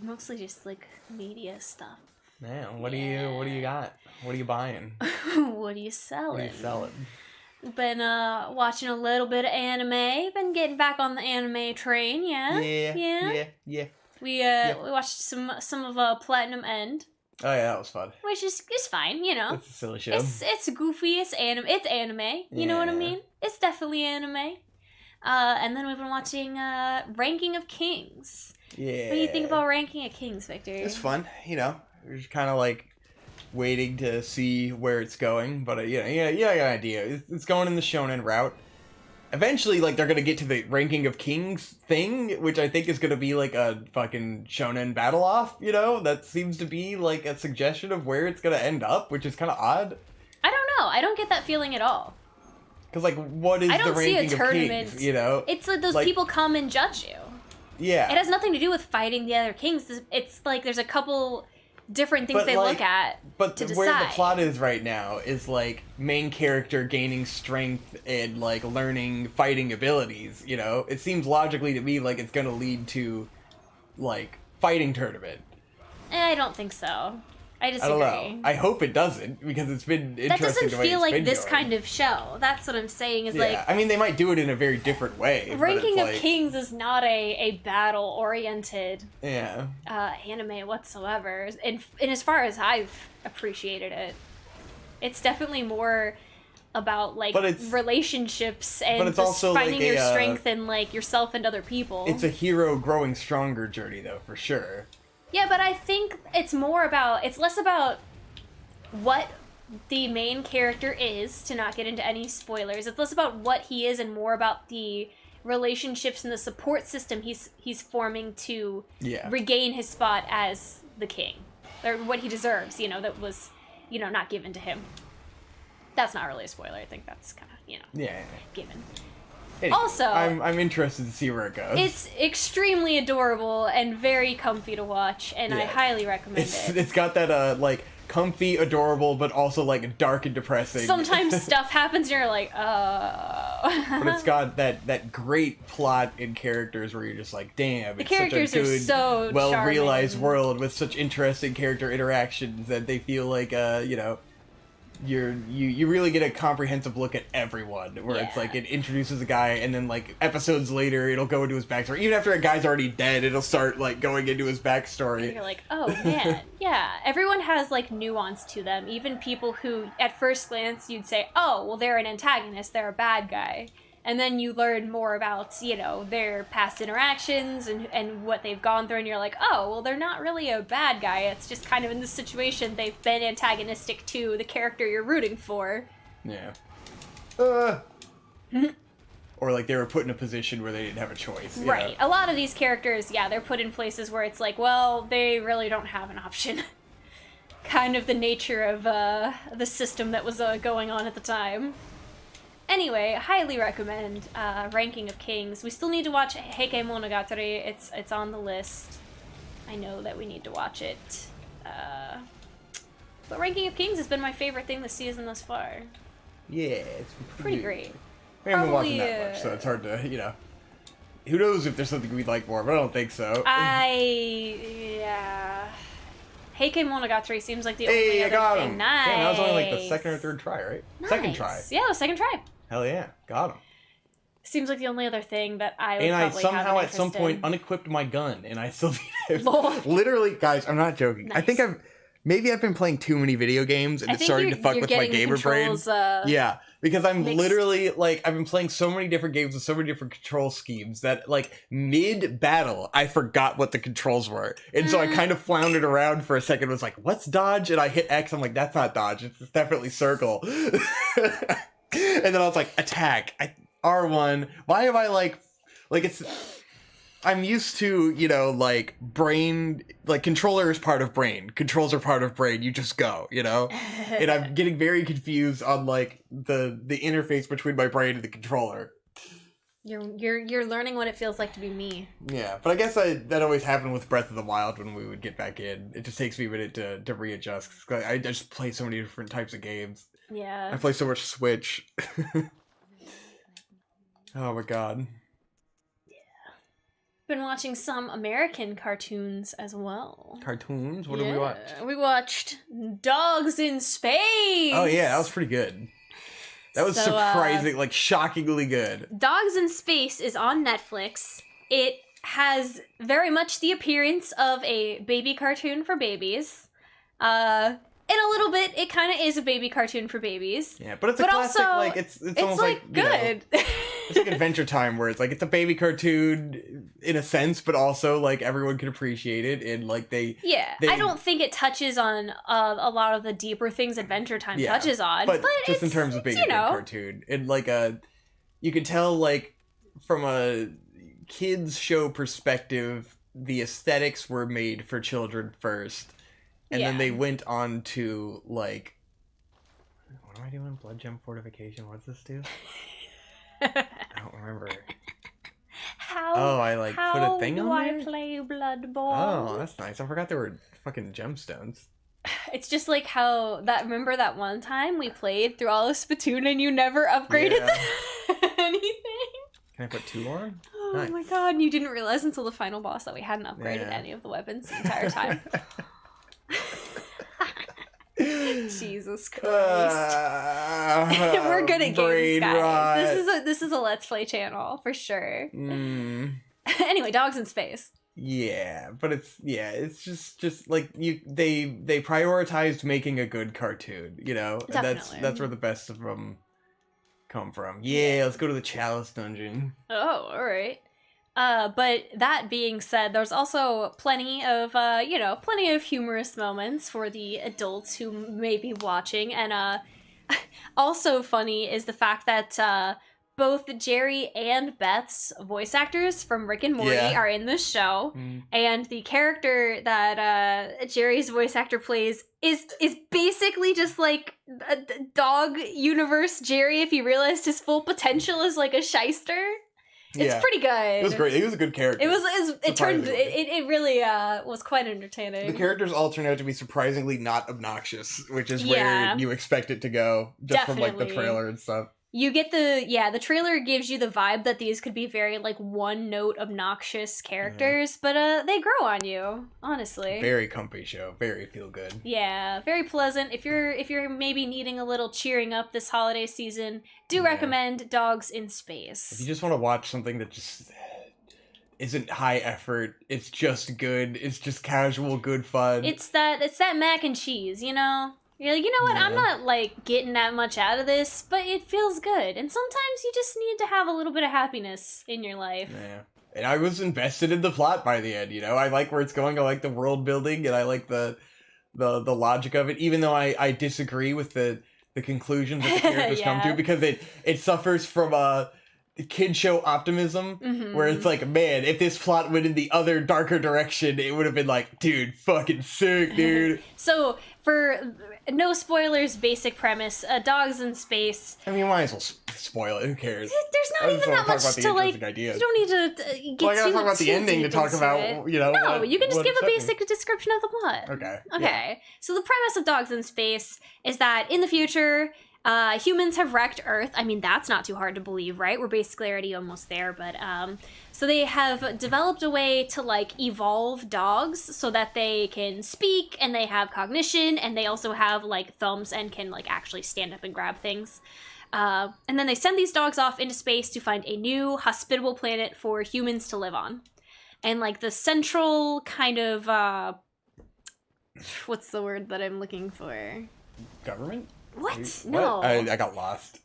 Mostly just like media stuff. Man, what do you got? What are you buying? What are you selling? What are you selling? Been watching a little bit of anime. Been getting back on the anime train. Yeah. Yeah. We watched some of Platinum End, Oh yeah, that was fun. which is fine. You know, It's a silly show. it's goofy. It's anime. You know what I Yeah. mean? It's definitely anime. And then we've been watching Ranking of Kings. Yeah. What do you think about Ranking of Kings, Victor? It's fun, you know. We're just kind of like waiting to see where it's going, but yeah, I got an idea. It's going in the shonen route. Eventually, like they're gonna get to the Ranking of Kings thing, which I think is gonna be like a fucking shonen battle off. You know, that seems to be like a suggestion of where it's gonna end up, which is kind of odd. I don't know. I don't get that feeling at all. Because like, what is I the don't see a Ranking of tournament. Kings? You know, It's like those Like- people come and judge you. yeah. It has nothing to do with fighting the other kings. It's like there's a couple different things But, they like, look at But to where the decide. plot is right now is like main character gaining strength and like learning fighting abilities, you know? It seems logically to me like it's gonna lead to like fighting tournament. I don't think so. I I disagree. don't know. I hope it doesn't, because it's been interesting. That doesn't the way feel it's like been this going. kind of show. That's what I'm saying. Is like I mean, they might do it in a very different way. but Ranking it's of like, Kings is not a battle oriented Yeah. anime whatsoever. And as far as I've appreciated it, it's definitely more about like But it's- relationships and but it's just also finding like your a, strength in like yourself and other people. It's a hero growing stronger journey, though, for sure. Yeah, but I think it's less about what the main character is, to not get into any spoilers. It's less about what he is and more about the relationships and the support system he's forming to Yeah. regain his spot as the king. Or what he deserves, that was, not given to him. That's not really a spoiler. I think that's kind of, Yeah. given. Anyway, Also- I'm interested to see where it goes. It's extremely adorable and very comfy to watch, and I Yeah. highly recommend it. It's got that like comfy, adorable, but also like dark and depressing. Sometimes stuff happens and you're like, oh. But it's got that great plot and characters where you're just like, damn, it's characters such a are good, so well-realized charming. world with such interesting character interactions that they feel like, you really get a comprehensive look at everyone, where it's Yeah. like it introduces a guy and then like episodes later it'll go into his backstory. Even after a guy's already dead, it'll start like going into his backstory. You're like, oh man, yeah. Everyone has like nuance to them. Even people who, at first glance, you'd say, oh, well, they're an antagonist, they're a bad guy. And then you learn more about, their past interactions and what they've gone through, and you're like, oh, well, they're not really a bad guy. It's just kind of in this situation they've been antagonistic to the character you're rooting for. Yeah. Or like they were put in a position where they didn't have a choice. you Right. know? A lot of these characters, yeah, they're put in places where it's like, well, they really don't have an option. Kind of the nature of the system that was going on at the time. Anyway, highly recommend Ranking of Kings. We still need to watch Heike Monogatari. It's on the list. I know that we need to watch it. But Ranking of Kings has been my favorite thing this season thus far. Yeah, it's Pretty great. We haven't been watching Probably, that much, so it's hard to, Who knows if there's something we'd like more, but I don't think so. Yeah. Heike Monogatari seems like the only Hey, I other got thing. him! Nice. Damn, that was only like the second or third try, right? Second Nice. try. Yeah, it was second try. Hell yeah, got him. Seems like the only other thing that I would And I probably have somehow an at some interest point in. unequipped my gun, and I still Lord. literally, guys, I'm not joking. I think Nice. I've been playing too many video games, and I it's think starting you're, to fuck you're with my getting the gamer brain. controls, Yeah, because I'm mixed. literally like I've been playing so many different games with so many different control schemes that like mid battle I forgot what the controls were, and so I kind of floundered around for a second. Was like, "What's dodge?" And I hit X. I'm like, "That's not dodge. It's definitely circle." And then I was like, "Attack." R1. Why am I like it's? I'm used to, like brain, like controller is part of brain. Controls are part of brain. You just go, and I'm getting very confused on like the interface between my brain and the controller. You're learning what it feels like to be me. Yeah, but I guess that always happened with Breath of the Wild when we would get back in. It just takes me a minute to readjust. 'Cause I just play so many different types of games. I Yeah. play so much Switch. Oh my god. Been watching some American cartoons as well. Cartoons? What did we watch? We watched Dogs in Space. Oh yeah, that was pretty good. That was So, surprising, like shockingly good. Dogs in Space is on Netflix. It has very much the appearance of a baby cartoon for babies. In a little bit, it kind of is a baby cartoon for babies. Yeah, but it's a But classic, also, like it's almost like you know, good. it's like Adventure Time, where it's like it's a baby cartoon in a sense, but also like everyone can appreciate it, and like they I don't think it touches on a lot of the deeper things Adventure Time Yeah, touches on, but just in it's- terms of it's, being you a know, good cartoon, and like you can tell like from a kids show perspective, the aesthetics were made for children first. And then Yeah. they went on to, like... What am I doing? Blood Gem Fortification? What does this do? I don't remember. How? Oh, I, like, put a thing on How do there? I play Oh, Bloodborne? that's nice. I forgot there were fucking gemstones. It's just like how remember that one time we played through all of Splatoon and you never upgraded anything? Can I put 2 on? Oh Nice. my god, and you didn't realize until the final boss that we hadn't upgraded Yeah. any of the weapons the entire time. Jesus Christ. We're good at games, guys. rot. This is a Let's Play channel for sure. Mm, Anyway, dogs in space. yeah, but it's just like they prioritized making a good cartoon, you know? And Definitely. that's where the best of them come from. Yeah, let's go to the Chalice Dungeon. Oh, all right. But that being said, there's also plenty of humorous moments for the adults who may be watching, and also funny is the fact that both Jerry and Beth's voice actors from Rick and Morty Yeah. are in this show, Mm. and the character that Jerry's voice actor plays is basically just like a dog universe Jerry if he realized his full potential as like a shyster. It's Yeah. pretty good. It was great. He was a good character. Surprisingly. It really was quite entertaining. The characters all turn out to be surprisingly not obnoxious, which is Yeah. where you expect it to go, just from like the Definitely. trailer and stuff. You get the trailer gives you the vibe that these could be very like one note obnoxious characters, but they grow on you, honestly. Very comfy show. Very feel good. Yeah, very pleasant. If you're maybe needing a little cheering up this holiday season, do recommend Dogs in If you Space. just want to watch something that just isn't high effort, it's just good. It's just casual, good fun. It's that mac and cheese, you know? You're like, you know what? I'm Yeah. not like getting that much out of this, but it feels good. And sometimes you just need to have a little bit of happiness in your life. Yeah. And I was invested in the plot by the end, you know? I like where it's going, I like the world building, and I like the logic of it, even though I disagree with the conclusions that the characters come Yeah. to, because it suffers from kid show optimism, Mhm. where it's like, man, if this plot went in the other darker direction, it would have been like, dude, fucking sick, dude. So, for no spoilers, basic premise, Dogs in Space. I mean, might as well spoil it, who cares? There's I not just even wanna that talk much about the to like. interesting ideas. You don't need to get Well, I gotta too, talk about the too ending to deep talk into about, it. you know. No, you can just what give a upset me. basic description of the plot. Okay. Okay. So the premise of Dogs in Space is that in the future, humans have wrecked Earth. I mean, that's not too hard to believe, right? We're basically already almost there, but so they have developed a way to like evolve dogs so that they can speak and they have cognition and they also have like thumbs and can like actually stand up and grab things. And then they send these dogs off into space to find a new hospitable planet for humans to live on. And like the central kind of what's the word that I'm looking for? Government? What? No. I got lost.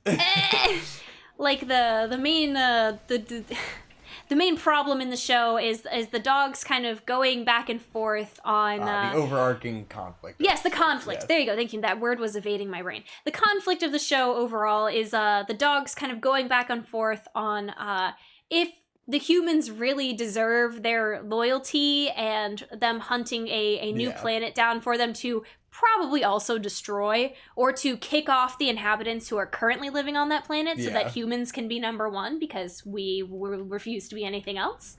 Like the main the main problem in the show is the dogs kind of going back and forth on The overarching conflict. yes, the conflict. Yes. There you go. Thank you. That word was evading my brain. The conflict of the show overall is the dogs kind of going back and forth on if the humans really deserve their loyalty and them hunting a new Yeah. planet down for them to probably also destroy or to kick off the inhabitants who are currently living on that planet so that Yeah. humans can be number one because we refuse to be anything else.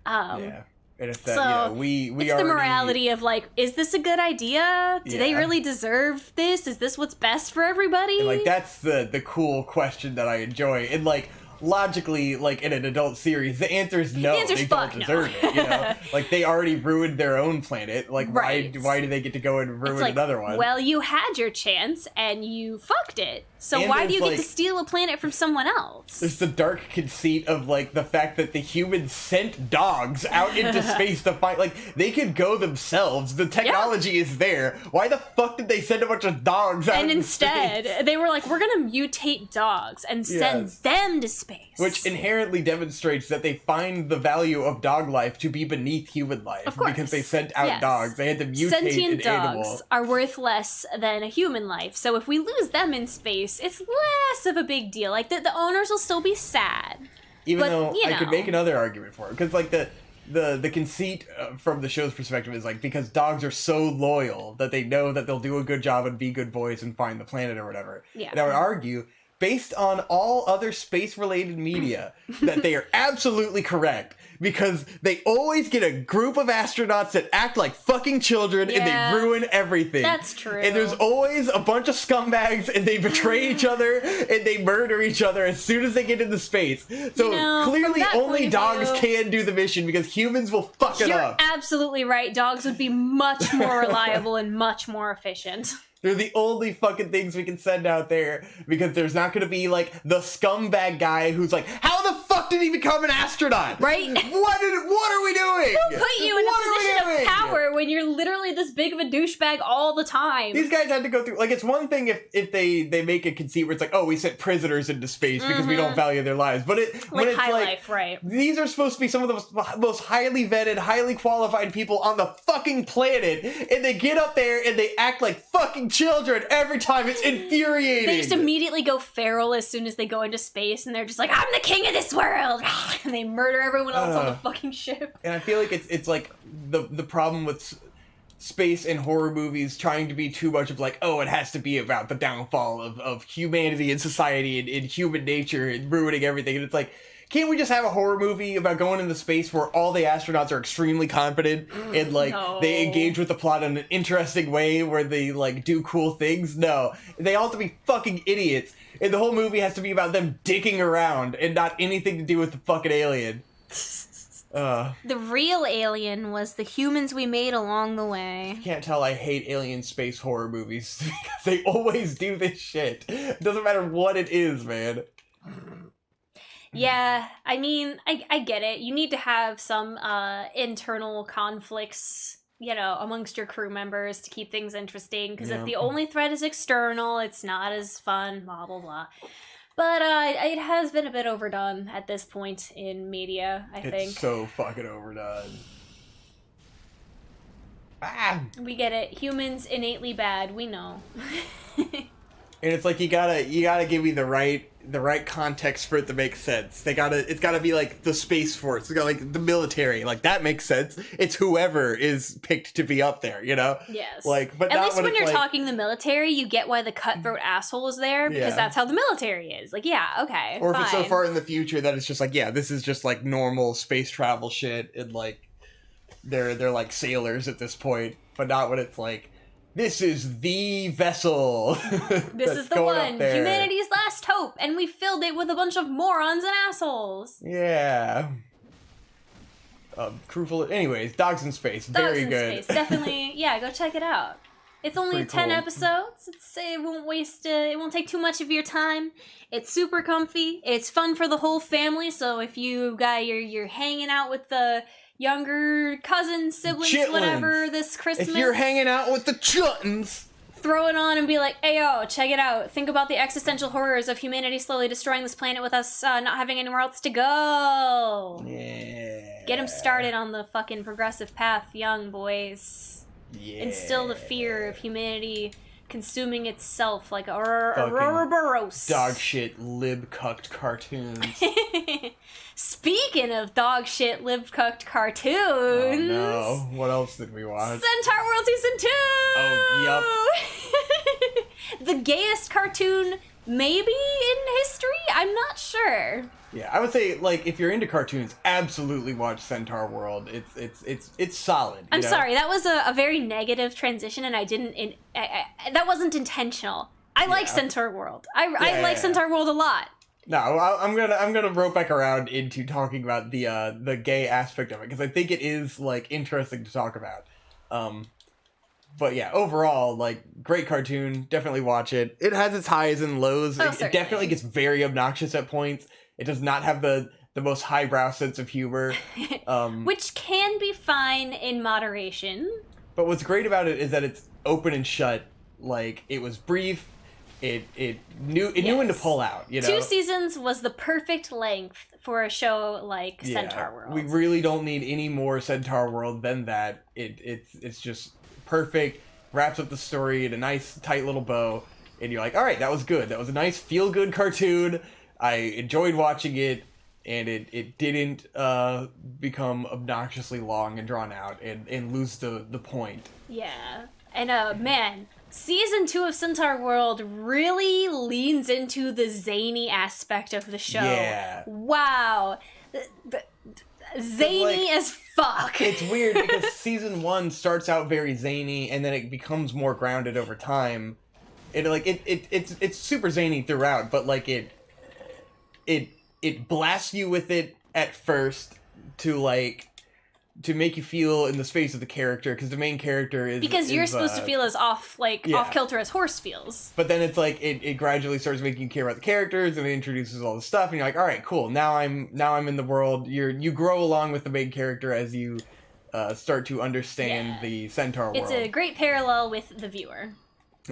Yeah. And it's that, so you know, we it's already, the morality of like, is this a good idea? Do they Yeah. really deserve this? Is this what's best for everybody? And, like, that's the cool question that I enjoy. And, like, logically, like, in an adult series, the answer is no. The answer's they fuck don't no. deserve it, you know? Like, they already ruined their own planet. Like, Right. why do they get to go and ruin It's like, another one? well, you had your chance and you fucked it. So And why do there's, you get to like- steal a planet from someone else? There's the dark conceit of, like, the fact that the humans sent dogs out into space to fight. Like, they could go themselves. The technology is there. Why the fuck did they send a bunch of dogs out And into instead, space? they were like, we're gonna mutate dogs and send Yes. them to space. Which inherently demonstrates that they find the value of dog life to be beneath human life. Of course. Because they sent out Yes. dogs. They had to mutate Sentient an dogs animal. are worth less than a human life. So if we lose them in space, it's less of a big deal. Like, the owners will still be sad. Even but, though you I could know. make another argument for it. Because, like, the conceit from the show's perspective is, like, because dogs are so loyal that they know that they'll do a good job and be good boys and find the planet or whatever. Yeah. And I would argue, based on all other space-related media, that they are absolutely correct. Because they always get a group of astronauts that act like fucking children and Yeah. they ruin everything. That's true. And there's always a bunch of scumbags and they betray each other and they murder each other as soon as they get into space. So You know, from clearly that only point of dogs view- can do the mission because humans will fuck it You're up. absolutely right. Dogs would be much more reliable and much more efficient. They're the only fucking things we can send out there because there's not going to be like the scumbag guy who's like, how the fuck did he become an astronaut? Right? What are we doing? Who put you in a position of power when you're literally this big of a douchebag all the time? These guys had to go through, like, it's one thing if they make a conceit where it's like, oh, we sent prisoners into space because we don't value their lives. But when it's High like, Life, right? these are supposed to be some of the most highly vetted, highly qualified people on the fucking planet, and they get up there and they act like fucking children every time. It's infuriating. They just immediately go feral as soon as they go into space, and they're just like, I'm the king of this world! And they murder everyone else on the fucking ship. And I feel like it's like the problem with space and horror movies trying to be too much of like, oh, it has to be about the downfall of humanity and society and human nature and ruining everything. And it's like, can't we just have a horror movie about going into space where all the astronauts are extremely competent and like they engage with the plot in an interesting way where they like do cool things? No, they all have to be fucking idiots, and the whole movie has to be about them dicking around and not anything to do with the fucking alien. The real alien was the humans we made along the way. Can't tell I hate alien space horror movies because they always do this shit. It doesn't matter what it is, man. Yeah, I mean, I get it. You need to have some internal conflicts, you know, amongst your crew members to keep things interesting. Because if the only threat is external, it's not as fun, blah, blah, blah. But it has been a bit overdone at this point in media, I think. It's so fucking overdone. We get it. Humans innately bad, we know. And it's like you gotta give me the right context for it to make sense. It's gotta be like the Space Force. It's got like the military. Like that makes sense. It's whoever is picked to be up there, you know? Yes. Like, but at not least when you're like, talking the military, you get why the cutthroat asshole is there because that's how the military is. Like, yeah, okay. Or if it's so fine. far in the future that it's just like, yeah, this is just like normal space travel shit, and like they're like sailors at this point, but not when it's like, this is the vessel. This is the one, humanity's last hope, and we filled it with a bunch of morons and assholes. Yeah. Cruel. Anyways, Dogs in Space, very good. Space, definitely. Yeah, go check it out. It's only Pretty 10 cool. episodes. It won't take too much of your time. It's super comfy. It's fun for the whole family. So if you're hanging out with the younger cousins, siblings, Chitlins. whatever this Christmas, If you're hanging out with the Chuttons, throw it on and be like, hey yo, check it out. Think about the existential horrors of humanity slowly destroying this planet with us not having anywhere else to go. yeah. Get them started on the fucking progressive path, young boys. Yeah. Instill the fear of humanity consuming itself like a Ouroboros. Dog shit lib cucked cartoons. Speaking of dog shit lib cucked cartoons. Oh no! What else did we watch? Centaur World Season 2! Oh, yep. The gayest cartoon maybe in history? I'm not sure. Yeah, I would say like if you're into cartoons, absolutely watch Centaur World. It's solid. I'm sorry, that was a very negative transition, and that wasn't intentional. I like Centaur World. I like Centaur World a lot. No, I'm gonna rope back around into talking about the gay aspect of it because I think it is like interesting to talk about. But yeah, overall, like great cartoon. Definitely watch it. It has its highs and lows. It definitely gets very obnoxious at points. It does not have the most highbrow sense of humor, which can be fine in moderation. But what's great about it is that it's open and shut. Like it was brief. It knew when to pull out. You know, 2 seasons was the perfect length for a show like Centaur World. We really don't need any more Centaur World than that. It's just perfect. Wraps up the story in a nice tight little bow, and you're like, all right, that was good. That was a nice feel good cartoon. I enjoyed watching it, and it didn't become obnoxiously long and drawn out and lose the point. Yeah, and man, Season 2 of Centaur World really leans into the zany aspect of the show. Yeah. Wow. Zany as fuck. It's weird because Season 1 starts out very zany, and then it becomes more grounded over time. It's super zany throughout, but like it blasts you with it at first to like to make you feel in the space of the character, because the main character is because you're supposed to feel as off kilter as Horse feels. But then it's like it gradually starts making you care about the characters, and it introduces all the stuff, and you're like, all right, cool. Now I'm in the world. You grow along with the main character as you start to understand the Centaur world. It's a great parallel with the viewer.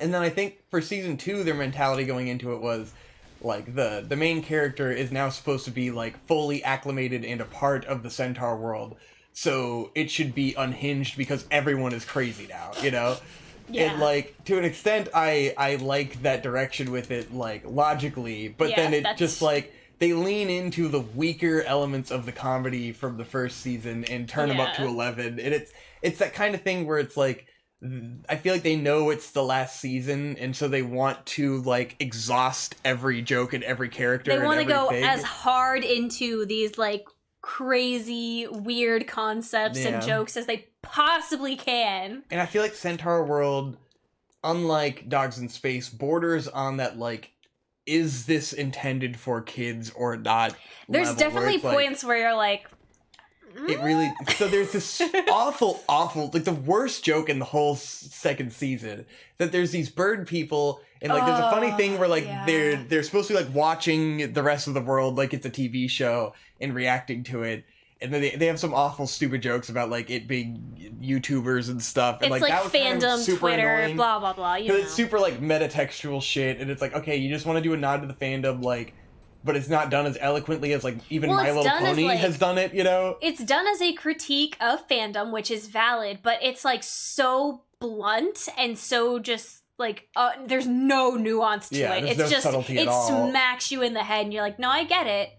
And then I think for season 2, their mentality going into it was like the main character is now supposed to be like fully acclimated and a part of the Centaur world. So it should be unhinged because everyone is crazy now, you know? Yeah. And, like, to an extent, I like that direction with it, like, logically. But then it just, like, they lean into the weaker elements of the comedy from the first season and turn them up to 11. And it's that kind of thing where it's, like, I feel like they know it's the last season, and so they want to, like, exhaust every joke and every character. They want to go as hard into these, like, crazy weird concepts and jokes as they possibly can. And I feel like Centaur World, unlike Dogs in Space, borders on that, like, is this intended for kids or not? There's definitely points where you're like, it really, so there's this awful, like, the worst joke in the whole second season, that there's these bird people, and, like, there's a funny thing where, like, they're supposed to be, like, watching the rest of the world like it's a TV show and reacting to it, and then they have some awful stupid jokes about, like, it being YouTubers and stuff, and, it's like that was fandom, kind of super Twitter, annoying, blah blah blah, you know. it's super, like, metatextual shit, and it's like, okay, you just want to do a nod to the fandom, like, but it's not done as eloquently as, like, even My Little Pony has done it, you know? It's done as a critique of fandom, which is valid, but it's, like, so blunt and so just, like, there's no nuance to it. It's no just, subtlety at it all. Smacks you in the head, and you're like, no, I get it.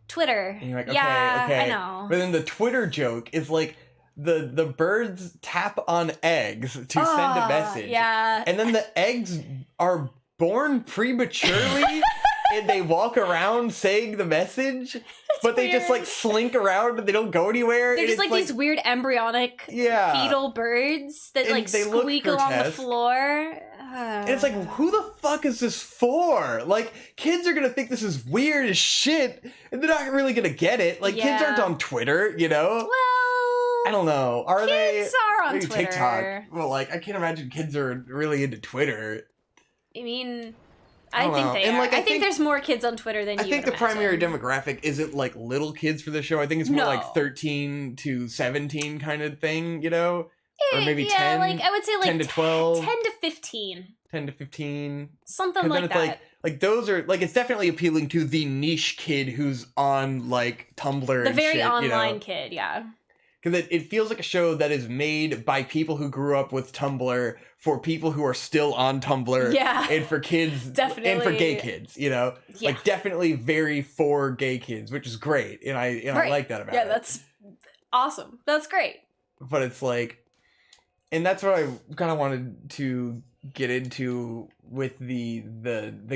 Twitter. And you're like, okay, I know. But then the Twitter joke is, like, the birds tap on eggs to send a message. Yeah. And then the eggs are born prematurely. And they walk around saying the message, but they just, like, slink around and they don't go anywhere. They're just, like, these weird embryonic fetal birds that, like, squeak along the floor. And it's like, who the fuck is this for? Like, kids are gonna think this is weird as shit, and they're not really gonna get it. Like, kids aren't on Twitter, you know? Well, I don't know. Kids are on maybe Twitter. TikTok. Well, like, I can't imagine kids are really into Twitter. I mean, I think they are. Like, I think there's more kids on Twitter than you would I think the imagine. primary demographic isn't, like, little kids for the show. I think it's more like 13 to 17 kind of thing, you know? Or maybe 10. Like, I would say, like, 10 to 12. 10 to 15. 10 to 15. Something like that. Like, those are, like, it's definitely appealing to the niche kid who's on, like, Tumblr the very shit, online you know? kid, yeah. Because it feels like a show that is made by people who grew up with Tumblr for people who are still on Tumblr. Yeah. And for kids. Definitely. And for gay kids, you know? Yeah. Like, definitely very for gay kids, which is great. And I like that about it. Yeah, that's awesome. That's great. But it's like, and that's what I kind of wanted to get into with the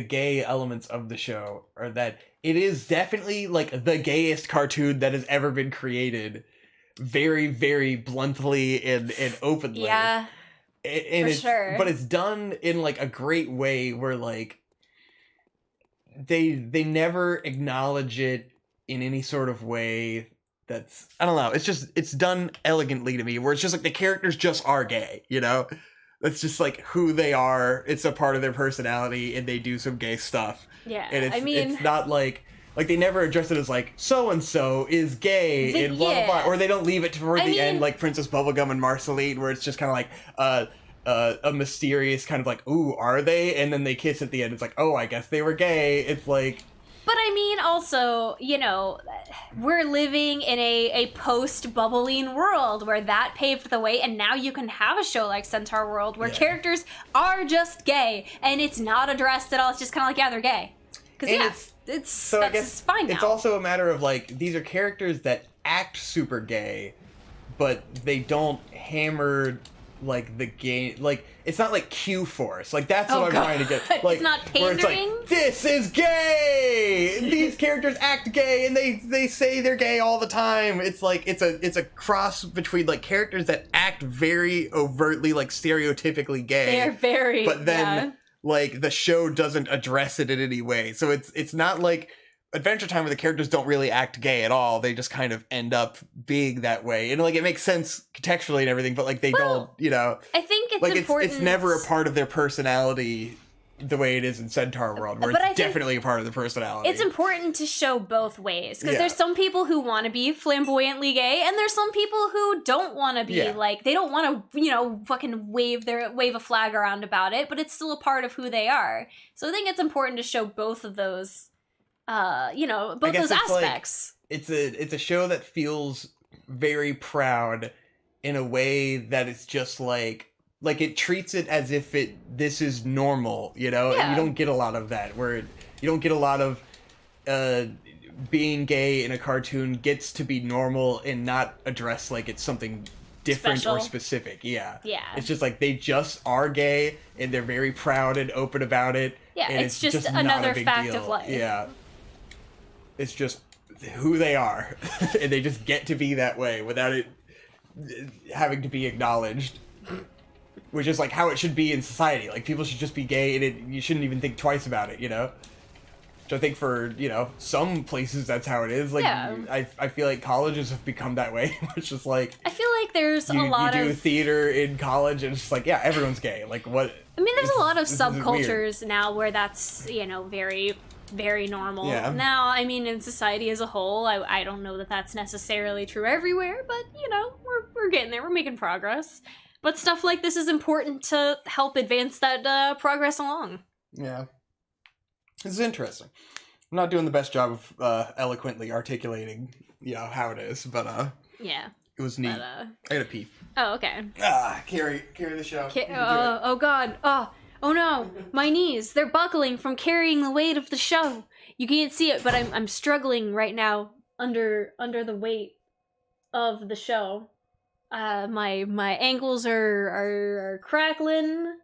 gay elements of the show, or that it is definitely, like, the gayest cartoon that has ever been created. Very, very bluntly and openly. Yeah. And for sure. But it's done in, like, a great way where, like, they never acknowledge it in any sort of way that's, I don't know, it's done elegantly to me, where it's just like the characters just are gay, you know? That's just, like, who they are. It's a part of their personality, and they do some gay stuff. Yeah, and it's not like they never address it as, like, so-and-so is gay, and blah, blah, blah. Or they don't leave it toward the end, like Princess Bubblegum and Marceline, where it's just kind of like, a mysterious kind of, like, ooh, are they? And then they kiss at the end. It's like, oh, I guess they were gay. It's like... But I mean, also, you know, we're living in a post-Bubbling world where that paved the way, and now you can have a show like Centaur World where characters are just gay, and it's not addressed at all. It's just kind of like, yeah, they're gay. Because, that's fine now. It's also a matter of, like, these are characters that act super gay, but they don't hammer, like, the gay, like, it's not like Q-Force. Like, that's what I'm trying to get. Like, it's not pandering? where it's like, this is gay! These characters act gay, and they say they're gay all the time. It's like, it's a cross between, like, characters that act very overtly, like, stereotypically gay. They're very, but then, like, the show doesn't address it in any way. So it's not like Adventure Time where the characters don't really act gay at all. They just kind of end up being that way. And like it makes sense contextually and everything, but like they don't, you know. I think it's like important. it's never a part of their personality the way it is in Centaur World, where But I it's think definitely a part of their personality. it's important to show both ways because Yeah. there's some people who want to be flamboyantly gay, and there's some people who don't want to be Yeah. like they don't want to, fucking wave a flag around about it, but it's still a part of who they are. So I think it's important to show both of those, both guess those it's like- aspects. it's a show that feels very proud in a way that it's just like it treats it as if this is normal, you know? Yeah. And you don't get a lot of that, where you don't get a lot of being gay in a cartoon gets to be normal and not addressed like it's something different or Special. specific. Yeah. Yeah. It's just like they just are gay and they're very proud and open about it. Yeah, and it's just not a another big fact deal. of life. Yeah. It's just who they are. And they just get to be that way without it having to be acknowledged. Which is like how it should be in society. Like people should just be gay and you shouldn't even think twice about it, you know? Which I think for, some places that's how it is. Like Yeah. I feel like colleges have become that way. It's just like I feel like there's a you lot do of theater in college and it's just like, yeah, everyone's gay. Like what I mean, there's a lot of this is weird. subcultures now where that's, very, very normal. Yeah. Now, I mean, in society as a whole, I don't know that that's necessarily true everywhere, but, we're getting there. We're making progress. But stuff like this is important to help advance that progress along. Yeah. This is interesting. I'm not doing the best job of eloquently articulating, how it is, but Yeah. it was neat. But, I gotta pee. oh, okay. Carry the show. You can do it. Oh, God. Oh, no. My knees. They're buckling from carrying the weight of the show. You can't see it, but I'm struggling right now under the weight of the show. My ankles are crackling.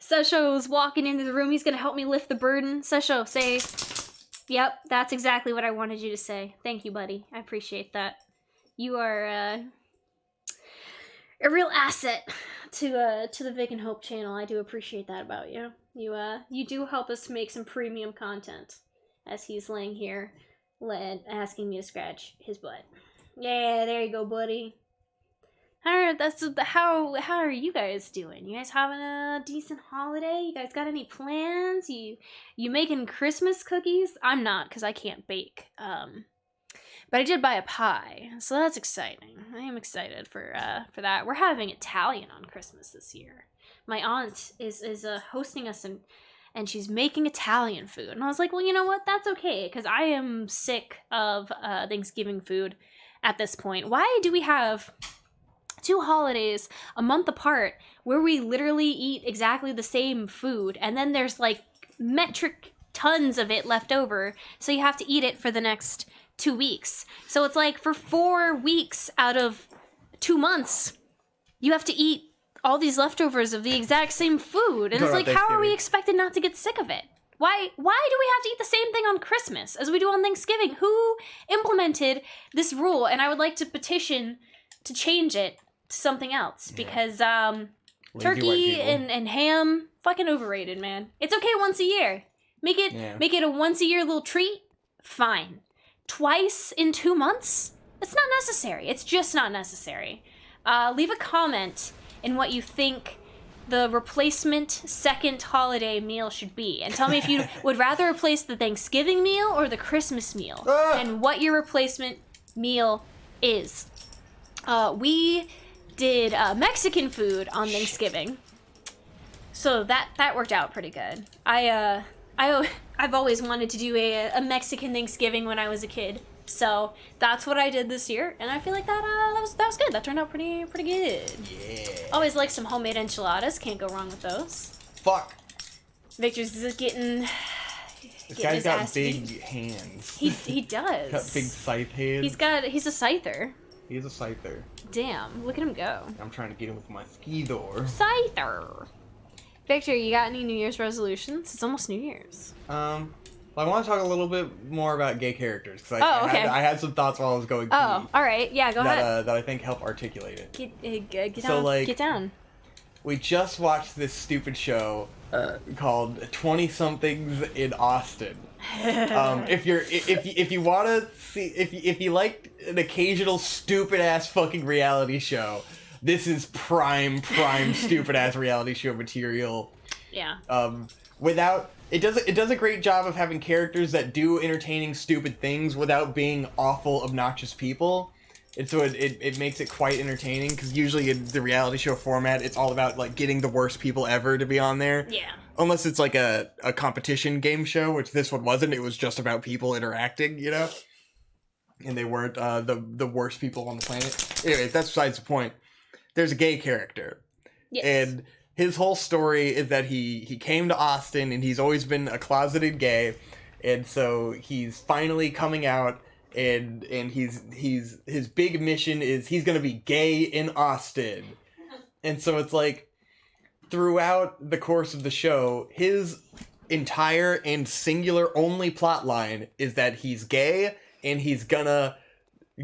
Sesho's walking into the room. He's gonna help me lift the burden. Sesho, say, "Yep, that's exactly what I wanted you to say." Thank you, buddy. I appreciate that. You are a real asset to the Vic and Hope channel. I do appreciate that about you. You do help us make some premium content. As he's laying here, asking me to scratch his butt. Yeah, there you go, buddy. How are you guys doing? You guys having a decent holiday? You guys got any plans? You making Christmas cookies? I'm not, because I can't bake. But I did buy a pie, so that's exciting. I am excited for that. We're having Italian on Christmas this year. My aunt is hosting us, and she's making Italian food. And I was like, well, you know what? That's okay, because I am sick of Thanksgiving food at this point. Why do we have 2 holidays a month apart where we literally eat exactly the same food, and then there's like metric tons of it left over, so you have to eat it for the next 2 weeks. So it's like for 4 weeks out of 2 months, you have to eat all these leftovers of the exact same food. And it's like, how are we expected not to get sick of it? Why do we have to eat the same thing on Christmas as we do on Thanksgiving? Who implemented this rule? And I would like to petition to change it to something else, because turkey and ham, fucking overrated, man. It's okay once a year. Make it a once a year little treat. Fine. Twice in 2 months? It's not necessary. It's just not necessary. Leave a comment in what you think the replacement second holiday meal should be, and tell me if you would rather replace the Thanksgiving meal or the Christmas meal, and what your replacement meal is. We did Mexican food on Thanksgiving, so that worked out pretty good. I've always wanted to do a Mexican Thanksgiving when I was a kid, so that's what I did this year, and I feel like that was good. That turned out pretty good. Yeah. Always like some homemade enchiladas. Can't go wrong with those. Fuck. Victor's just getting This guy's his got ass big beat. hands. He does. Got big scythe hands. He's a scyther. He's a scyther. Damn, look at him go. I'm trying to get him with my ski door. Scyther. Victor, you got any New Year's resolutions? It's almost New Year's. Well, I want to talk a little bit more about gay characters, because I had some thoughts while I was going Oh, all right. Yeah, go ahead. that I think help articulate it. Get down. So, like- Get down. we just watched this stupid show called 20-somethings in Austin. If you want to see, if you like an occasional stupid ass fucking reality show, this is prime stupid ass reality show material. Yeah. Without it does a great job of having characters that do entertaining stupid things without being awful obnoxious people. And so it makes it quite entertaining, because usually in the reality show format, it's all about like getting the worst people ever to be on there. Yeah. Unless it's like a competition game show, which this one wasn't. It was just about people interacting, you know? And they weren't the worst people on the planet. Anyway, that's besides the point. There's a gay character. Yes. And his whole story is that he came to Austin, and he's always been a closeted gay. And so he's finally coming out. And his big mission is he's gonna be gay in Austin. And so it's like, throughout the course of the show, his entire and singular only plot line is that he's gay and he's gonna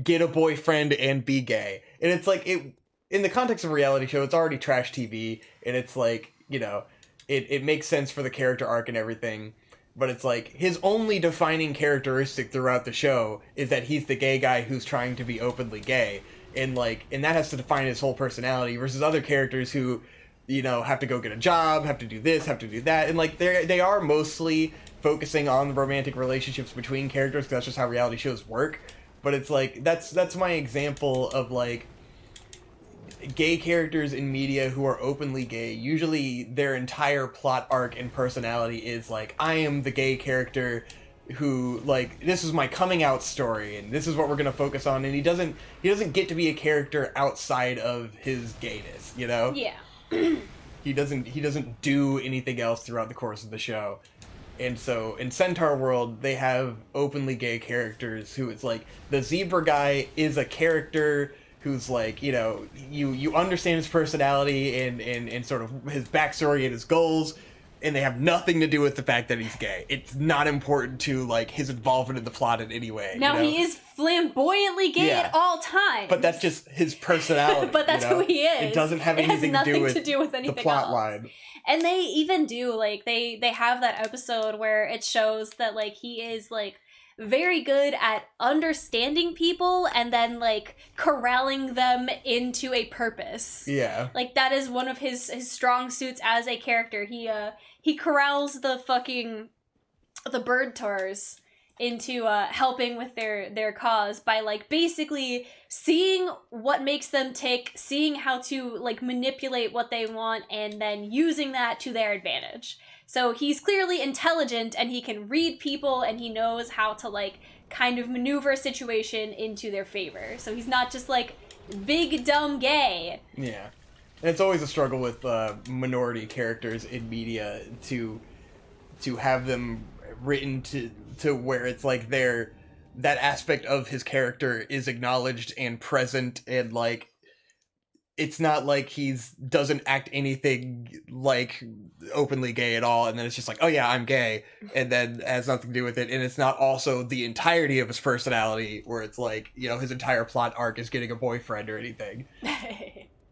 get a boyfriend and be gay. And it's like, it in the context of a reality show, it's already trash TV, and it's like, you know, it makes sense for the character arc and everything. But it's like, his only defining characteristic throughout the show is that he's the gay guy who's trying to be openly gay. And like, and that has to define his whole personality, versus other characters who, you know, have to go get a job, have to do this, have to do that. And like, they are mostly focusing on the romantic relationships between characters, because that's just how reality shows work. But it's like, that's my example of like, gay characters in media who are openly gay, usually their entire plot arc and personality is like, I am the gay character who, like, this is my coming out story, and this is what we're gonna focus on. And he doesn't get to be a character outside of his gayness, you know? Yeah. He doesn't do anything else throughout the course of the show. And so in Centaur World, they have openly gay characters who, it's like, the zebra guy is a character who's like, you know, you understand his personality and sort of his backstory and his goals, and they have nothing to do with the fact that he's gay. It's not important to, like, his involvement in the plot in any way. Now, you know? he is flamboyantly gay Yeah. at all times. But that's just his personality. But that's you know? who he is. It doesn't have It has anything nothing to do with anything the plot else. line. And they even do, like, they have that episode where it shows that, like, he is, like, very good at understanding people and then, like, corralling them into a purpose. Yeah. Like, that is one of his strong suits as a character. He corrals the bird tours into helping with their cause by, like, basically seeing what makes them tick, seeing how to, like, manipulate what they want, and then using that to their advantage. So he's clearly intelligent, and he can read people, and he knows how to, like, kind of maneuver a situation into their favor. So he's not just, like, big dumb gay. Yeah. And it's always a struggle with minority characters in media to have them written to where it's like that aspect of his character is acknowledged and present, and like, it's not like doesn't act anything like openly gay at all, and then it's just like, oh yeah, I'm gay, and then it has nothing to do with it. And it's not also the entirety of his personality, where it's like, you know, his entire plot arc is getting a boyfriend or anything.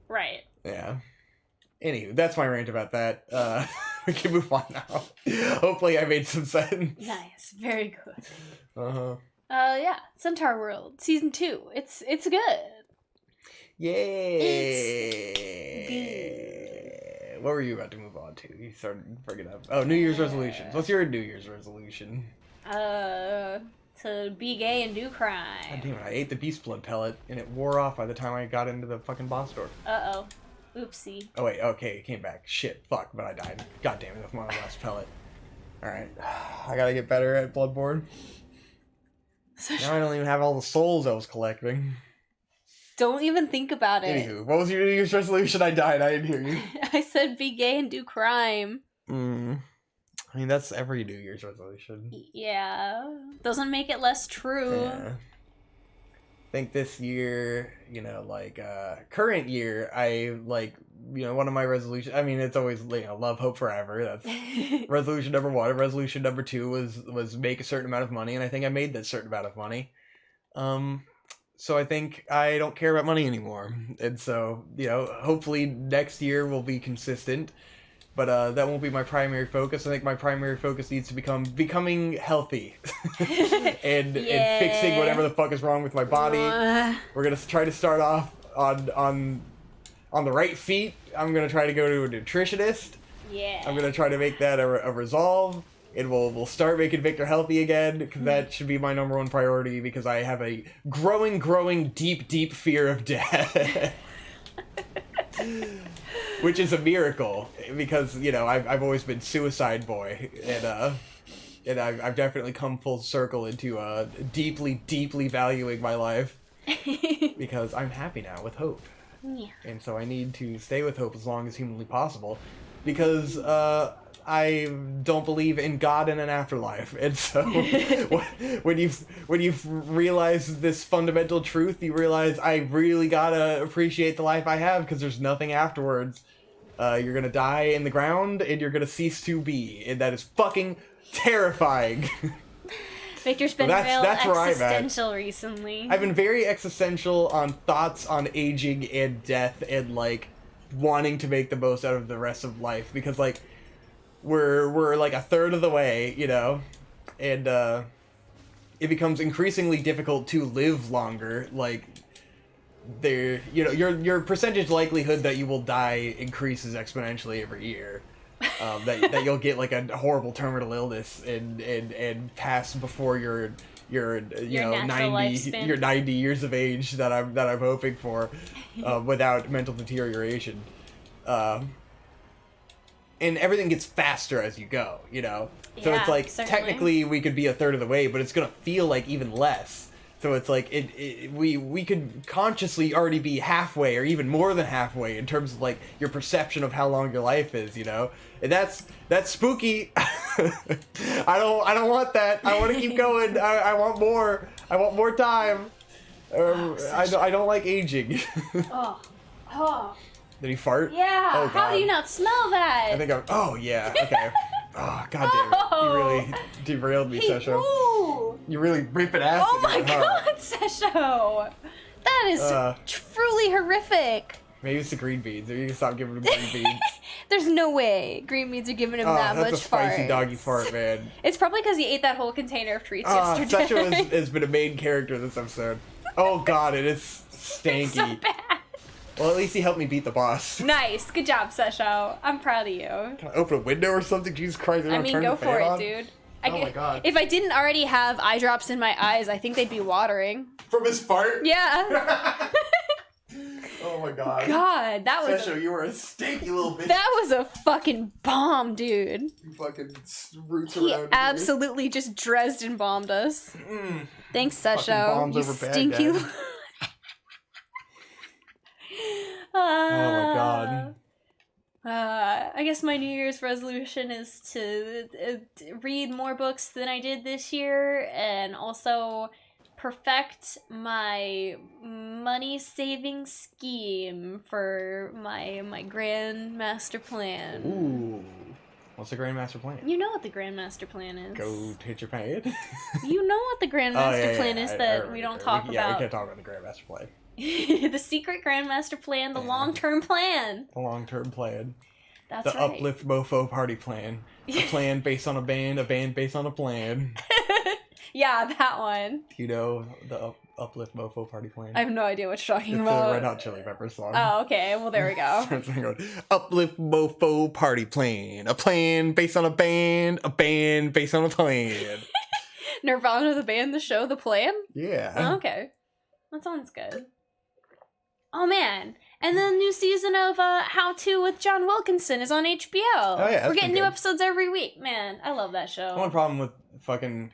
Right. Yeah. Anywho, that's my rant about that. We can move on now. Hopefully I made some sense. Nice. Very good. Uh-huh. Yeah. Centaur World, Season 2. It's good. Yay! It's What were you about to move on to? You started bringing up. Oh, New Year's resolutions. What's your New Year's resolution? To be gay and do crime. God damn it, I ate the beast blood pellet, and it wore off by the time I got into the fucking boss door. Uh-oh. Oopsie. Oh wait, okay, it came back. Shit, fuck, but I died. God damn it, that's my last pellet. Alright, I gotta get better at Bloodborne. Now I don't even have all the souls I was collecting. Don't even think about it. Anywho, what was your New Year's resolution? I died, I didn't hear you. I said be gay and do crime. I mean, that's every New Year's resolution. Yeah. Doesn't make it less true. Yeah. I think this year, you know, like, current year, I, like, you know, one of my resolutions, I mean, it's always, you know, love, hope forever. That's resolution number 1. Resolution number 2 was make a certain amount of money, and I think I made that certain amount of money. So I think I don't care about money anymore. And so, hopefully next year will be consistent. But that won't be my primary focus. I think my primary focus needs to becoming healthy and fixing whatever the fuck is wrong with my body. We're gonna try to start off on the right feet. I'm gonna try to go to a nutritionist. Yeah. I'm gonna try to make that a resolve. And we'll start making Victor healthy again, because that should be my number one priority, because I have a growing, deep fear of death. Which is a miracle, because, I've always been suicide boy, and I've definitely come full circle into deeply valuing my life, because I'm happy now with hope. Yeah. And so I need to stay with hope as long as humanly possible, because, I don't believe in God and an afterlife, and so when you've realized this fundamental truth, you realize I really gotta appreciate the life I have, because there's nothing afterwards. You're gonna die in the ground, and you're gonna cease to be, and that is fucking terrifying. Victor's been real existential recently. I've been very existential on thoughts on aging and death, and wanting to make the most out of the rest of life, because we're a third of the way, and it becomes increasingly difficult to live longer. Your percentage likelihood that you will die increases exponentially every year. That you'll get a horrible terminal illness and pass before your 90 years of age that I'm hoping for, without mental deterioration. And everything gets faster as you go, So Yeah, it's certainly. technically we could be a third of the way, but it's gonna feel even less. So it's we could consciously already be halfway or even more than halfway in terms of your perception of how long your life is, And that's spooky. I don't want that. I want to keep going. I want more. I want more time. I don't like aging. Oh. Did he fart? Yeah. Oh, How do God. you not smell that? I think oh yeah, okay. Oh, god damn it. You really derailed me, Hey, Sesho. woo. You really ripping ass Oh my in here, huh? god, Sesho! That is truly horrific. Maybe it's the green beans. Maybe you can stop giving him green beans. There's no way green beans are giving him that that's much a spicy farts. doggy fart, man. It's probably because he ate that whole container of treats Oh, yesterday. Sesho has been a main character this episode. Oh god, it is stanky. It's so bad. Well, at least he helped me beat the boss. Nice. Good job, Sesho. I'm proud of you. Can I open a window or something? Jesus Christ, I mean, go for it, dude. Oh my god. If I didn't already have eye drops in my eyes, I think they'd be watering. From his fart? Yeah. Oh my god. God, that was Sesho, you were a stinky little bitch. that was a fucking bomb, dude. You fucking roots He around. absolutely just Dresden bombed us. Mm. Thanks, Fucking Sesho. bombs You over stinky. Baghdad. Oh my god. I guess my New Year's resolution is to read more books than I did this year, and also perfect my money saving scheme for my grand master plan. Ooh. What's the Grand Master Plan? You know what the grand master plan is. Go hit your pad. You know what the grand master plan is that we don't talk Yeah, we about. can't talk about the Grand Master Plan. The secret grand master plan, the long-term plan. The long-term plan. That's The right. Uplift Mofo Party Plan. A plan based on a band based on a plan. Yeah, that one. You know the Uplift Mofo Party Plan? I have no idea what you're talking It's about. the Red Hot Chili Peppers song. Oh, okay. Well, there we go. Starts going, Uplift Mofo Party Plan. A plan based on a band based on a plan. Nirvana, the band, the show, the plan? Yeah. Oh, okay. That sounds good. Oh, man. And then the new season of How To with John Wilkinson is on HBO. Oh, yeah, that's We're getting pretty new good. episodes every week. Man, I love that show. The only problem with fucking...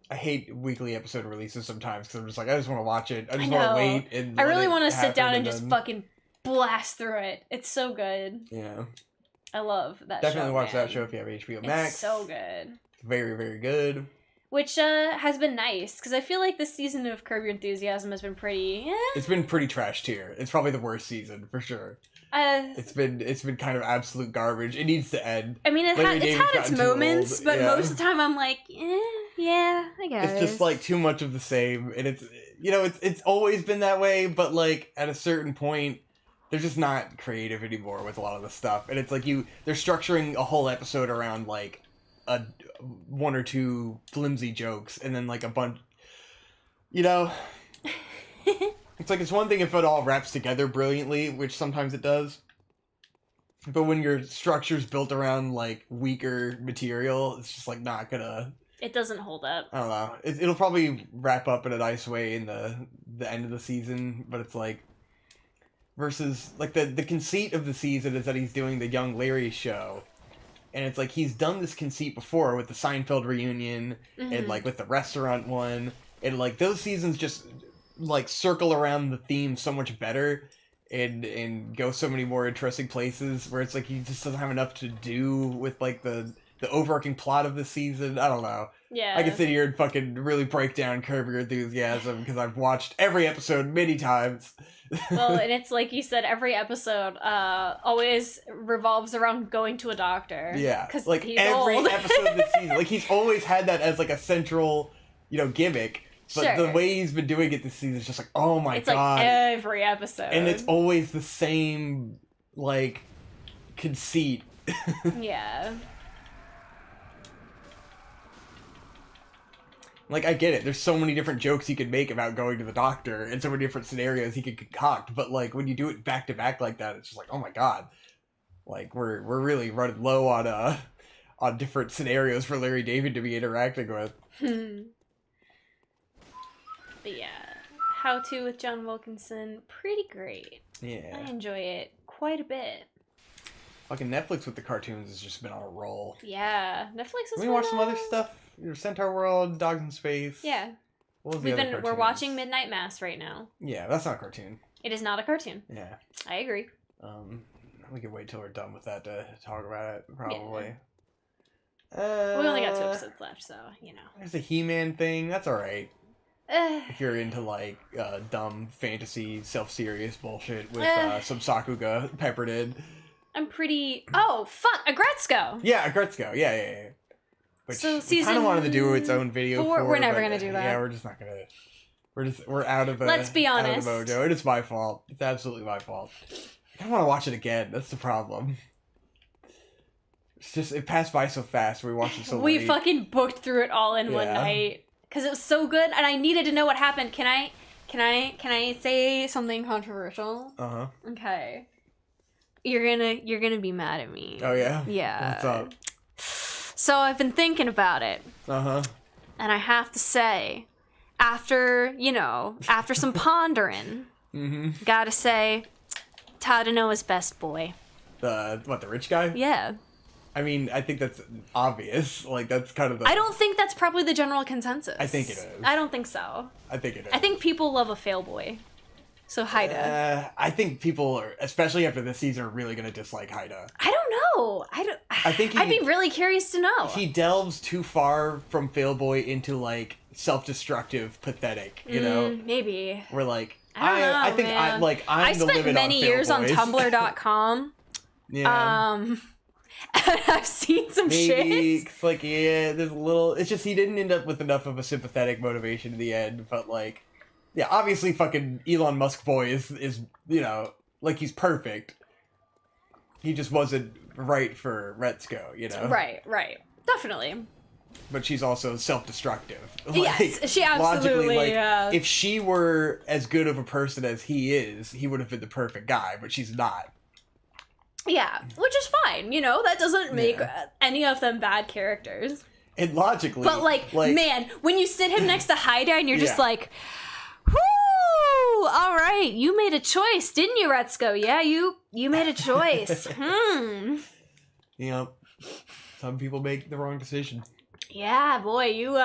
I hate weekly episode releases sometimes because I'm just I just want to watch it. I just want to know. wait. And I let really it want to sit happen down and just then- fucking blast through it. It's so good. Yeah. I love that show. Definitely watch that man. show if you have HBO Max. It's so good. Very, very good. Which has been nice, because I feel like this season of Curb Your Enthusiasm has been pretty... It's been pretty trashed here. It's probably the worst season, for sure. It's been kind of absolute garbage. It needs to end. I mean, it's Larry had David's its gotten too moments, old, but yeah. most of the time I'm like, yeah, I guess. It's just like too much of the same, and you know, it's always been that way, but like at a certain point, they're just not creative anymore with a lot of the stuff, and it's like they're structuring a whole episode around like one or two flimsy jokes, and then like a bunch, you know. It's like it's one thing if it all wraps together brilliantly, which sometimes it does. But when your structure's built around like weaker material, it's just like not gonna. It doesn't hold up. I don't know. It'll probably wrap up in a nice way in the end of the season, but it's like versus like the conceit of the season is that he's doing the Young Larry show, and it's like he's done this conceit before with the Seinfeld reunion and like with the restaurant one, and like those seasons just like circle around the theme so much better. And go so many more interesting places where it's like he just doesn't have enough to do with like the overarching plot of the season. I don't know. Yeah. I can sit here and fucking really break down Curb Your Enthusiasm because I've watched every episode many times. Well, and it's like you said, every episode always revolves around going to a doctor. Yeah. Because like he's every old. episode of the season. Like he's always had that as like a central, you know, gimmick. But the way he's been doing it this season is just like, oh my god. It's like every episode. And it's always the same, like, conceit. Yeah. Like, I get it. There's so many different jokes he could make about going to the doctor and so many different scenarios he could concoct. But, like, when you do it back to back like that, it's just like, oh my god. Like, we're really running low on different scenarios for Larry David to be interacting with. But yeah, How To with John Wilkinson, pretty great. Yeah. I enjoy it quite a bit. Fucking Netflix with the cartoons has just been on a roll. Yeah, Netflix has We watched some other stuff. Centaur World, Dogs in Space. Yeah. What was the other We're cartoons? watching Midnight Mass right now. Yeah, that's not a cartoon. It is not a cartoon. Yeah. I agree. We can wait till we're done with that to talk about it, probably. We only got 2 episodes left, so, you know. There's a He-Man thing. That's alright. If you're into, like, dumb fantasy, self-serious bullshit with some Sakuga peppered in. I'm pretty... Oh, fuck! Agretzko! Yeah, Agretzko. Yeah. Which So we kind of wanted to do its own video 4, for, we're never but, gonna do that. Yeah, we're just not gonna... We're out of the... Let's be out of honest. the mojo. It is my fault. It's absolutely my fault. I don't want to watch it again. That's the problem. It's just... It passed by so fast. We watched it so We late. fucking booked through it all in one night. Because it was so good, and I needed to know what happened. Can I say something controversial? Uh-huh. Okay. You're gonna be mad at me. Oh, yeah? Yeah. What's up? So I've been thinking about it, Uh-huh. and I have to say, after some pondering, gotta say, Tadano's best boy. The rich guy? Yeah. I mean, I think that's obvious. Like, that's kind of the... I don't think that's probably the general consensus. I think it is. I don't think so. I think it is. I think people love a fail boy. So Haida. I think people, especially after this season, are really going to dislike Haida. I don't know. I think I'd be really curious to know. He delves too far from failboy into, like, self-destructive, pathetic, you know? Maybe. Where, like, I don't know, I think man. I'm I the spent limit many on years on failboys. Tumblr.com. Yeah. I've seen some Maybe, shit. 'cause, like, yeah, there's a little... It's just he didn't end up with enough of a sympathetic motivation in the end, but, like... Yeah, obviously fucking Elon Musk boy is, you know, like, he's perfect. He just wasn't right for Retsuko, you know? Right. Definitely. But she's also self-destructive. Yes, she absolutely, if she were as good of a person as he is, he would have been the perfect guy, but she's not. Yeah, which is fine, you know? That doesn't make any of them bad characters. And logically... But, like, man, when you sit him next to Haida and you're just like... Whoo! All right, you made a choice, didn't you, Retsuko? Yeah, you made a choice. You know, some people make the wrong decision. Yeah, boy, you,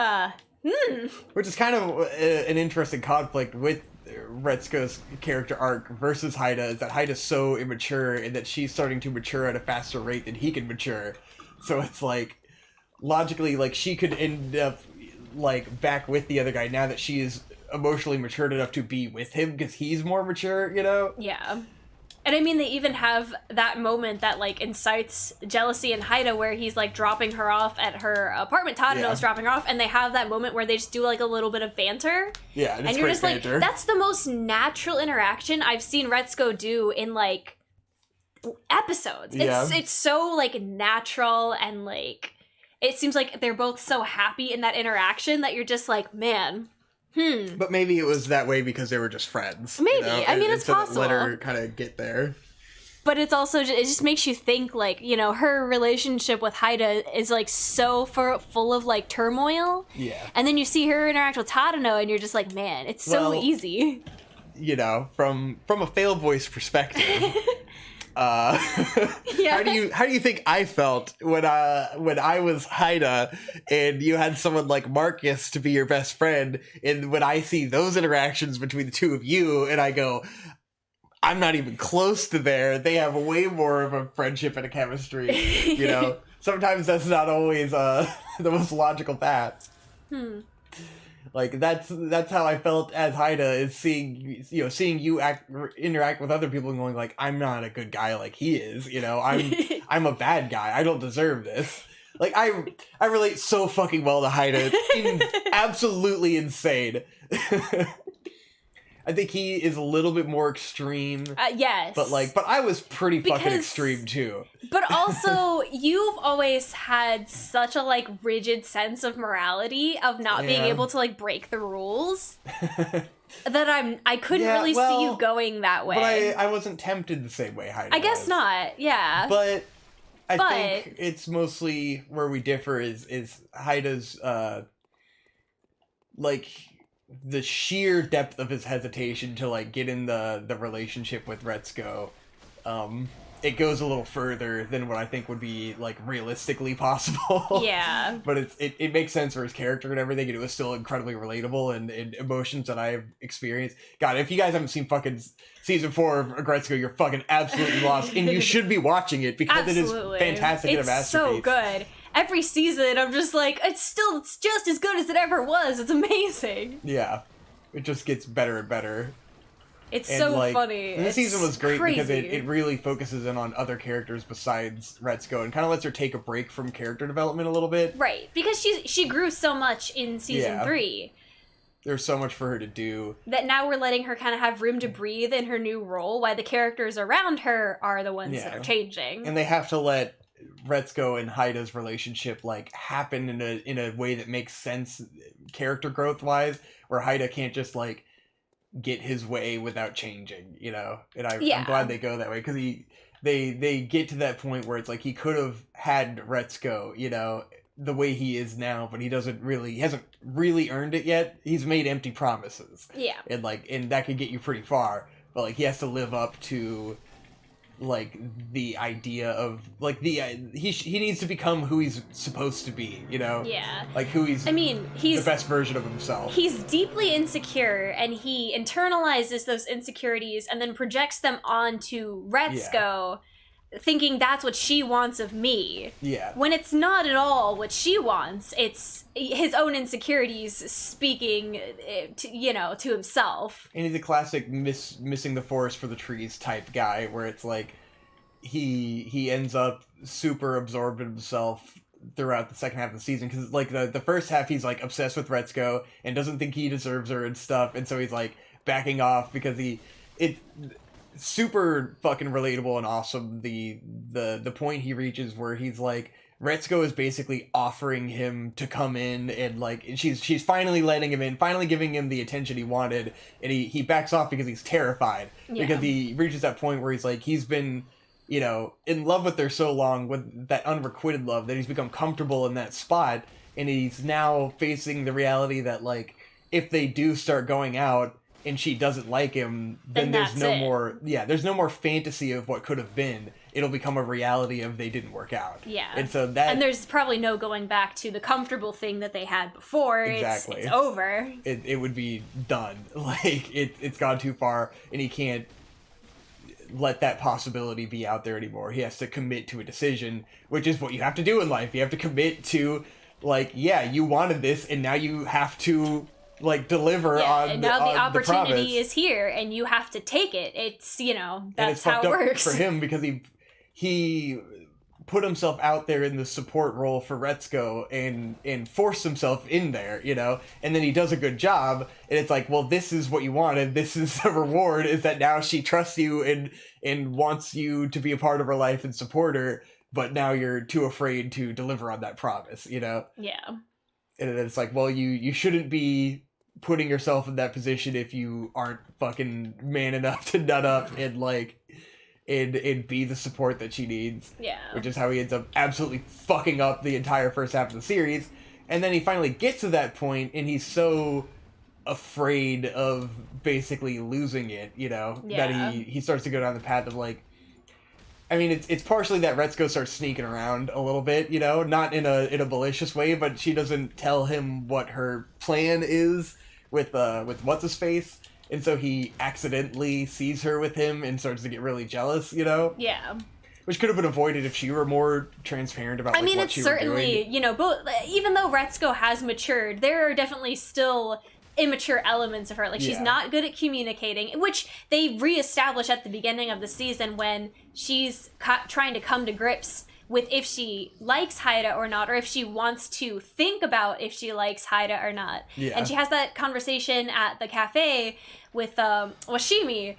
Which is kind of an interesting conflict with Retsuko's character arc versus Haida, is that Haida's so immature and that she's starting to mature at a faster rate than he can mature. So it's like, logically, like, she could end up, like, back with the other guy now that she is emotionally matured enough to be with him because he's more mature, you know? Yeah. And I mean, they even have that moment that, like, incites jealousy in Haida where he's, like, dropping her off at her apartment. Tadano's dropping her off, and they have that moment where they just do, like, a little bit of banter. Yeah, and you're great just banter. like, that's the most natural interaction I've seen Retsuko do in, like, episodes. Yeah. It's so, like, natural, and, like, it seems like they're both so happy in that interaction that you're just like, man... But maybe it was that way because they were just friends. Maybe. You know? I mean, it's so possible. Let her kind of get there. But it's also, it just makes you think, like, you know, her relationship with Haida is, like, so full of, like, turmoil. Yeah. And then you see her interact with Tadano, and you're just like, man, it's so easy. You know, from a fail voice perspective, Yeah. how do you think I felt when I was Haida and you had someone like Marcus to be your best friend, and when I see those interactions between the two of you and I go, I'm not even close to there. They have way more of a friendship and a chemistry, you know. Sometimes that's not always the most logical path. Like that's how I felt as Haida, is seeing you interact with other people and going like, I'm not a good guy like he is, you know. I'm a bad guy. I don't deserve this. Like I relate so fucking well to Haida. It's absolutely insane. I think he is a little bit more extreme. Yes. But I was pretty fucking extreme too. But also, you've always had such a, like, rigid sense of morality, of not being able to, like, break the rules, that I couldn't really see you going that way. But I wasn't tempted the same way Haida I guess was. not, yeah. But I think it's mostly where we differ is Haida's, like, the sheer depth of his hesitation to, like, get in the relationship with Retsuko. It goes a little further than what I think would be, like, realistically possible. Yeah. But it makes sense for his character and everything, and it was still incredibly relatable, and emotions that I've experienced. God, if you guys haven't seen fucking season 4 of Retsuko, you're fucking absolutely lost, and you should be watching it because it is fantastic and a masterpiece. It's so good. Every season, I'm just like, it's just as good as it ever was. It's amazing. Yeah. It just gets better and better. It's so funny. And this season was great crazy. because it really focuses in on other characters besides Retsuko and kind of lets her take a break from character development a little bit. Right, because she grew so much in season 3. There's so much for her to do. That now we're letting her kind of have room to breathe in her new role, while the characters around her are the ones that are changing. And they have to let Retsuko and Haida's relationship, like, happen in a way that makes sense character growth wise, where Haida can't just, like, get his way without changing, you know. And I'm glad they go that way, because they get to that point where it's like he could have had Retsuko, you know, the way he is now, but he hasn't really earned it yet. He's made empty promises. Yeah. And that could get you pretty far, but, like, he has to live up to, like, the idea of, like, he needs to become who he's supposed to be, you know? Yeah. Like, he's the best version of himself. He's deeply insecure, and he internalizes those insecurities and then projects them onto Retsuko, thinking that's what she wants of me. Yeah. When it's not at all what she wants. It's his own insecurities speaking, to himself. And he's a classic missing the forest for the trees type guy, where it's like he ends up super absorbed in himself throughout the second half of the season, because, like, the first half he's, like, obsessed with Retsuko and doesn't think he deserves her and stuff, and so he's, like, backing off because it's super fucking relatable and awesome, the point he reaches where he's like, Retsuko is basically offering him to come in, and, like, she's finally letting him in, finally giving him the attention he wanted, and he backs off because he's terrified, because he reaches that point where he's like, he's been, you know, in love with her so long, with that unrequited love, that he's become comfortable in that spot, and he's now facing the reality that, like, if they do start going out and she doesn't like him, then there's no more fantasy of what could have been. It'll become a reality of they didn't work out. Yeah. And so and there's probably no going back to the comfortable thing that they had before. Exactly. It's over. It would be done. Like, it's gone too far, and he can't let that possibility be out there anymore. He has to commit to a decision, which is what you have to do in life. You have to commit to, like, yeah, you wanted this, and now you have to like deliver on and now the on opportunity promise. is here, and you have to take it. It's And that's it's how fucked it up works for him because he put himself out there in the support role for Retsuko and forced himself in there, and then he does a good job, and it's like, well, this is what you wanted. This is the reward, is that now she trusts you and wants you to be a part of her life and support her, but now you're too afraid to deliver on that promise, Yeah. And it's like, well, you shouldn't be putting yourself in that position if you aren't fucking man enough to nut up and like and be the support that she needs. Yeah. Which is how he ends up absolutely fucking up the entire first half of the series. And then he finally gets to that point, and he's so afraid of basically losing it, that he starts to go down the path of like, I mean, it's partially that Retsuko starts sneaking around a little bit, not in a malicious way, but she doesn't tell him what her plan is with what's his face, and so he accidentally sees her with him and starts to get really jealous, Yeah. Which could have been avoided if she were more transparent about. I mean, what it's she certainly were doing. both. Even though Retsuko has matured, there are definitely still immature elements of her. Like, she's not good at communicating, which they reestablish at the beginning of the season when she's trying to come to grips with if she likes Haida or not, or if she wants to think about if she likes Haida or not. Yeah. And she has that conversation at the cafe with Washimi,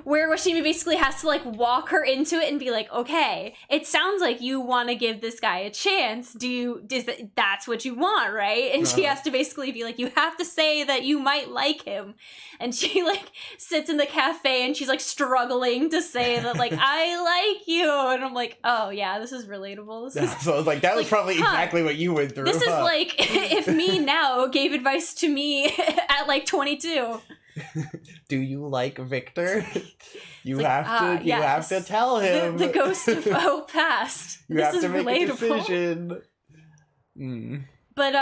where Washimi basically has to like walk her into it and be like, okay, it sounds like you want to give this guy a chance. That's what you want, right? And she has to basically be like, you have to say that you might like him. And she like sits in the cafe and she's like struggling to say that like, I like you. And I'm like, oh yeah, this is relatable. So I was like, that was probably exactly what you went through. This is like if me now gave advice to me at like 22. Do you like Victor? You like, have to. You have to tell him. The ghost of hope passed. You this have is to make relatable. a decision. Mm. But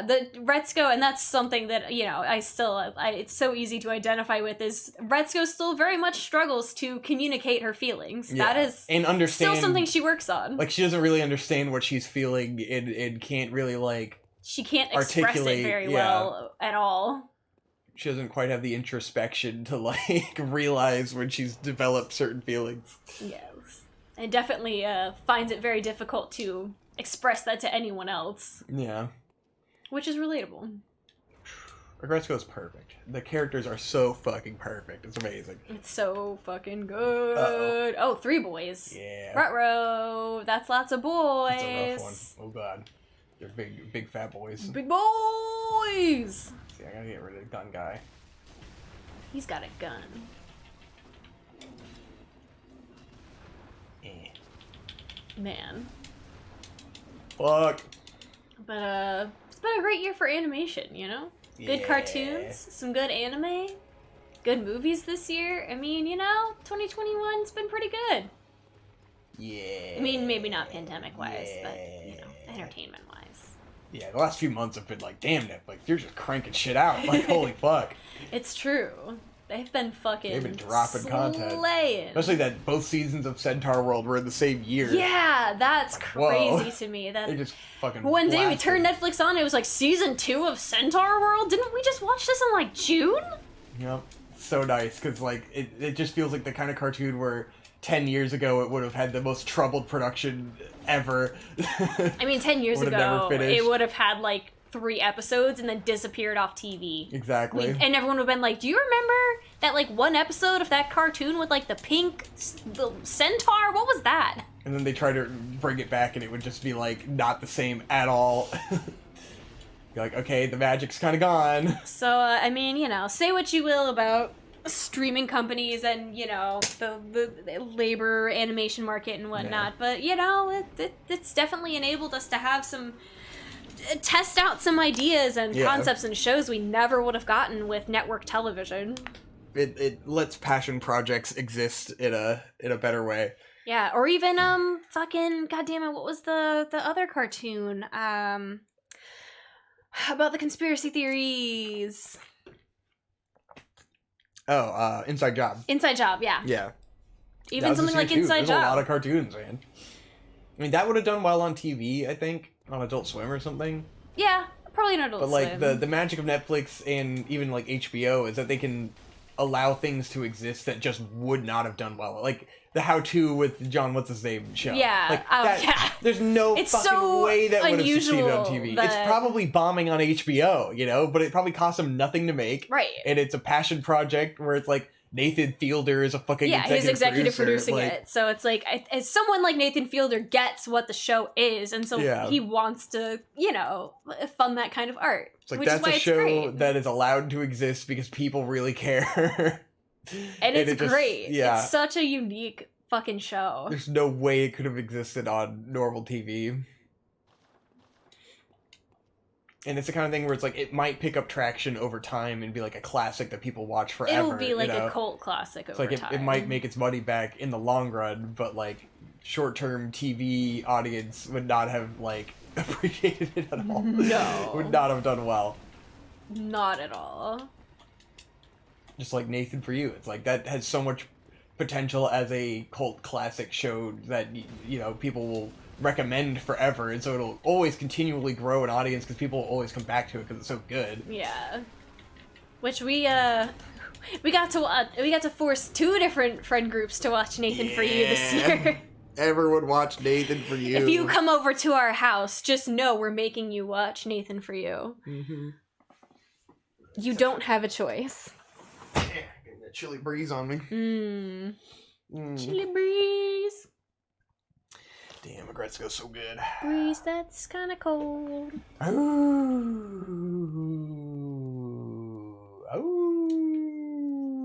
the Retsuko, and that's something that it's so easy to identify with. Is Retsuko still very much struggles to communicate her feelings? Yeah. That is and understand, still something she works on. Like, she doesn't really understand what she's feeling and can't really like. She can't express it very well at all. She doesn't quite have the introspection to like realize when she's developed certain feelings. Yes, and definitely finds it very difficult to express that to anyone else. Yeah, which is relatable. Retsuko's perfect. The characters are so fucking perfect. It's amazing. It's so fucking good. Oh, 3 boys. Yeah. Ruh-roh. That's lots of boys. It's a rough one. Oh god, they're big fat boys. Big boys. See, I gotta get rid of the gun guy. He's got a gun. Man. Fuck. But it's been a great year for animation, Good cartoons, some good anime, good movies this year. I mean, 2021's been pretty good. Yeah. I mean, maybe not pandemic-wise, but, entertainment-wise. Yeah, the last few months have been like, damn, Netflix, you're just cranking shit out. Like, holy fuck. It's true. They've been dropping content. Slaying. Especially that both seasons of Centaur World were in the same year. Yeah, that's Whoa. crazy to me. That They just fucking one day we blasted. turned Netflix on, it was like season 2 of Centaur World. Didn't we just watch this in like June? Yep. So nice, because like it just feels like the kind of cartoon where 10 years ago it would have had the most troubled production ever. I mean, 10 years Would have never ago, finished. it would have had like 3 episodes and then disappeared off TV. Exactly. And everyone would have been like, do you remember that like one episode of that cartoon with like the centaur? What was that? And then they try to bring it back and it would just be like not the same at all. You're like, okay, the magic's kind of gone. So, I mean, say what you will about streaming companies and, the labor animation market and whatnot, but, it's definitely enabled us to have test out some ideas and concepts and shows we never would have gotten with network television. It lets passion projects exist in a better way. Yeah, or even fucking goddammit, what was the other cartoon about the conspiracy theories? Oh, Inside Job. Inside Job, yeah. Yeah. Even something like Inside There's Job. a lot of cartoons, man. I mean, that would have done well on TV, I think, on Adult Swim or something. Yeah, Probably not Adult But like Swim. the magic of Netflix and even like HBO is that they can allow things to exist that just would not have done well. Like the How To with John What's His Name show. Yeah, Like yeah. There's no It's fucking so way that would have succeeded on unusual TV. that- It's probably bombing on HBO, you know, but it probably cost them nothing to make. Right. And it's a passion project where it's like Nathan Fielder is a fucking He's executive producer, producing like, it. So it's like, as someone like Nathan Fielder gets what the show is, and so Yeah. he wants to, you know, fund that kind of art. It's like which that's is why a it's show great. that is allowed to exist because people really care. And it's it just- great. Yeah. It's such a unique fucking show. There's no way it could have existed on normal TV. And it's the kind of thing where it's like it might pick up traction over time and be like a classic that people watch forever. It'll be like you know? a cult classic It's over like time. it might make its money back in the long run, but like short-term TV audience would not have like appreciated it at all. No. Would not have done well. Not at all. Just like Nathan For You, it's like that has so much potential as a cult classic show that you know people will recommend forever, and so it'll always continually grow an audience because people will always come back to it because it's so good. Yeah. Which we got to force 2 different friend groups to watch Nathan For You this Yeah. year. Everyone watch Nathan For You. If you come over to our house, just know we're making you watch Nathan For You. Mm-hmm. You don't have a choice. Yeah, getting that chilly breeze on me. Chilly breeze. Damn, Agretzko's so good. Breeze that's kind of cold.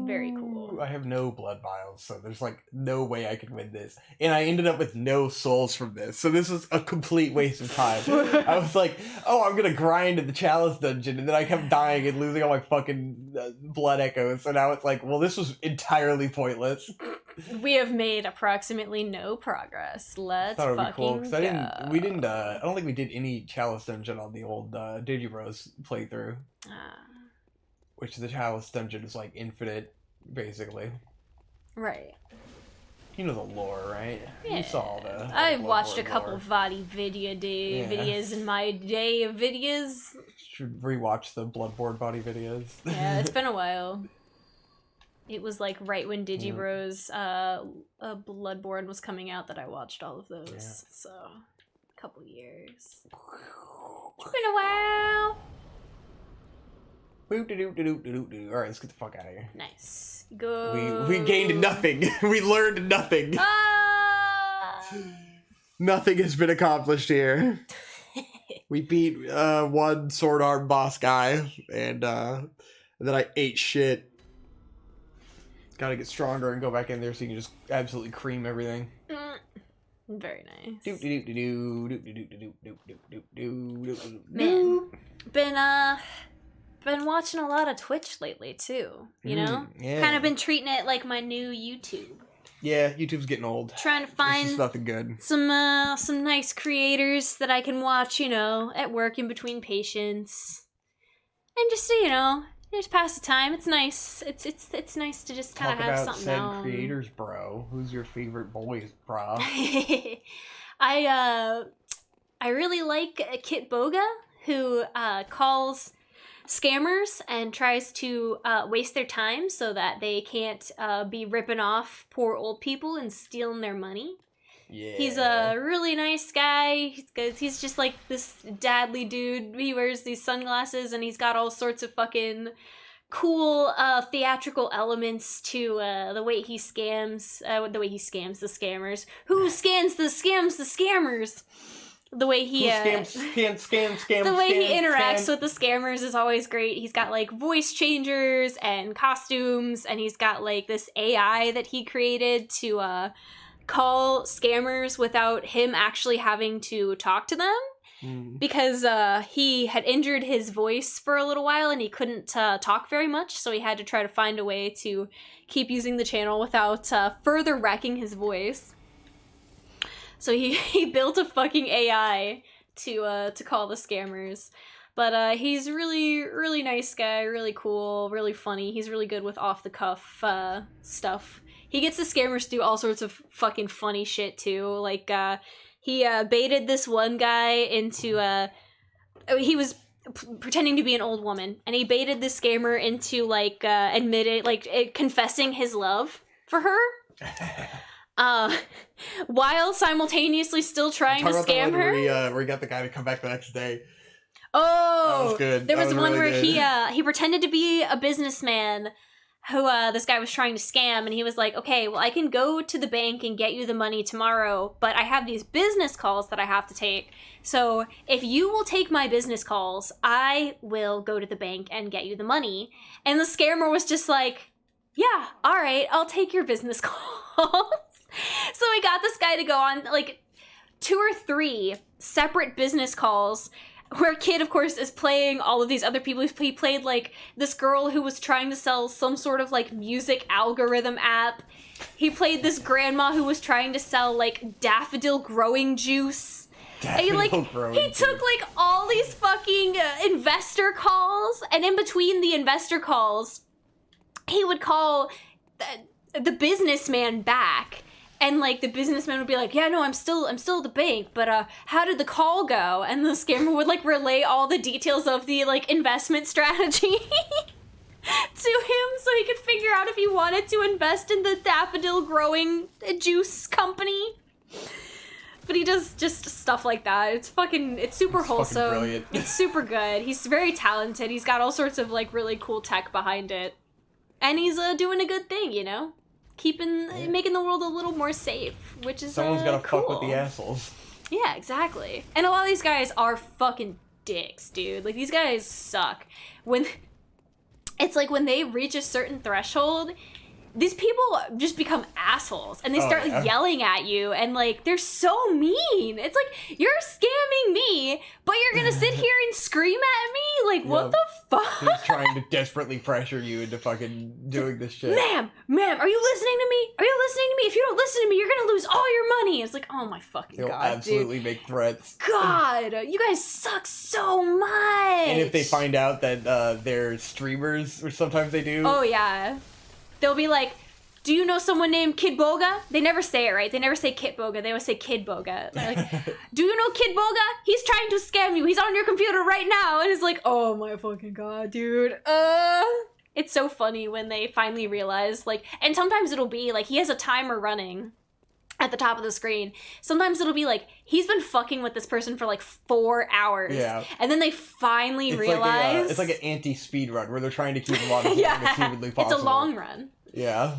Very cool. I have no blood vials, so there's like no way I could win this. And I ended up with no souls from this, so this is a complete waste of time. I was like, oh, I'm gonna grind in the Chalice dungeon, and then I kept dying and losing all my fucking blood echoes, so now it's like, well, this was entirely pointless. We have made approximately no progress. Let's I thought it would be fucking cool, because go. I don't think we did any Chalice dungeon on the old Digibros playthrough, which the Chalice dungeon is like infinite, basically. Right. You know the lore, right? Yeah. You saw all the I've watched a Bloodborne couple lore. Vadi videos in my day of videos. Should rewatch the Bloodborne body videos. Yeah, it's been a while. It was like right when Digibros Bloodborne was coming out that I watched all of those. Yeah. So, a couple years. It's been a while. Alright, let's get the fuck out of here. Nice. Go. We gained nothing. We learned nothing. Ah! Nothing has been accomplished here. We beat one sword arm boss guy, and then I ate shit. Gotta get stronger and go back in there so you can just absolutely cream everything. Very nice. Man, Been watching a lot of Twitch lately too, you know? yeah. Kind of been treating it like my new YouTube. Yeah, YouTube's getting old. Trying to It's find just nothing good. some nice creators that I can watch, you know, at work in between patients. And just, you know, just pass the time. It's nice. It's nice to just kind Talk of have about something said on. creators, bro. Who's your favorite boys, bro? I really like Kit Boga, who calls scammers and tries to waste their time so that they can't be ripping off poor old people and stealing their money. Yeah. He's a really nice guy. He's just like this dadly dude. He wears these sunglasses and he's got all sorts of fucking cool theatrical elements to the way he scams the scammers. Who scams the scammers? The way he scams, the way he interacts with the scammers is always great. He's got like voice changers and costumes, and he's got like this AI that he created to call scammers without him actually having to talk to them. Because he had injured his voice for a little while and he couldn't talk very much, so he had to try to find a way to keep using the channel without further wrecking his voice. So he built a fucking AI to call the scammers. But he's a really nice guy, really cool, really funny. He's really good with off-the-cuff stuff. He gets the scammers to do all sorts of fucking funny shit, too. Like, he baited this one guy into... he was pretending to be an old woman, and he baited this scammer into like confessing his love for her. While simultaneously still trying to Talk about the scam one her. where he got the guy to come back the next day. Oh, That was good. There That was was one really where good. he pretended to be a businessman who this guy was trying to scam, and he was like, okay, well, I can go to the bank and get you the money tomorrow, but I have these business calls that I have to take. So if you will take my business calls, I will go to the bank and get you the money. And the scammer was just like, yeah, all right, I'll take your business calls. So we got this guy to go on like 2 or 3 separate business calls where Kid, of course, is playing all of these other people. He played, like, this girl who was trying to sell some sort of, like, music algorithm app. He played this grandma who was trying to sell, like, daffodil growing juice. And he took, like, all these fucking investor calls, and in between the investor calls, he would call the businessman back. And, like, the businessman would be like, yeah, no, I'm still at the bank, but, how did the call go? And the scammer would, like, relay all the details of the, like, investment strategy to him so he could figure out if he wanted to invest in the daffodil growing juice company. But he does just stuff like that. It's super wholesome. Brilliant. It's super good. He's very talented. He's got all sorts of, like, really cool tech behind it. And he's, doing a good thing, you know? Making the world a little more safe, which is Someone's gotta cool. fuck with the assholes. Yeah, exactly. And a lot of these guys are fucking dicks, dude. Like, these guys suck. It's like when they reach a certain threshold, these people just become assholes, and they start like, yelling at you, and like they're so mean. It's like, you're scamming me, but you're gonna sit here and scream at me? Like, what the fuck? He's trying to desperately pressure you into fucking doing this shit. Ma'am, are you listening to me? Are you listening to me? If you don't listen to me, you're gonna lose all your money. It's like, oh my fucking He'll god, absolutely dude. make threats. God, you guys suck so much. And if they find out that they're streamers, or sometimes they do. Oh yeah. They'll be like, do you know someone named Kid Boga? They never say it right. They never say Kit Boga. They always say Kid Boga. They're like, do you know Kid Boga? He's trying to scam you. He's on your computer right now. And it's like, oh my fucking god, dude. It's so funny when they finally realize, like, and sometimes it'll be like, he has a timer running at the top of the screen. Sometimes it'll be like, he's been fucking with this person for like 4 hours. Yeah. And then they finally realize. It's like an anti-speed run where they're trying to keep them on as long as humanly possible. It's a long run. Yeah.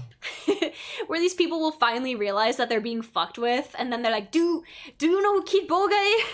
Where these people will finally realize that they're being fucked with, and then they're like, do you know who Kid Boga is?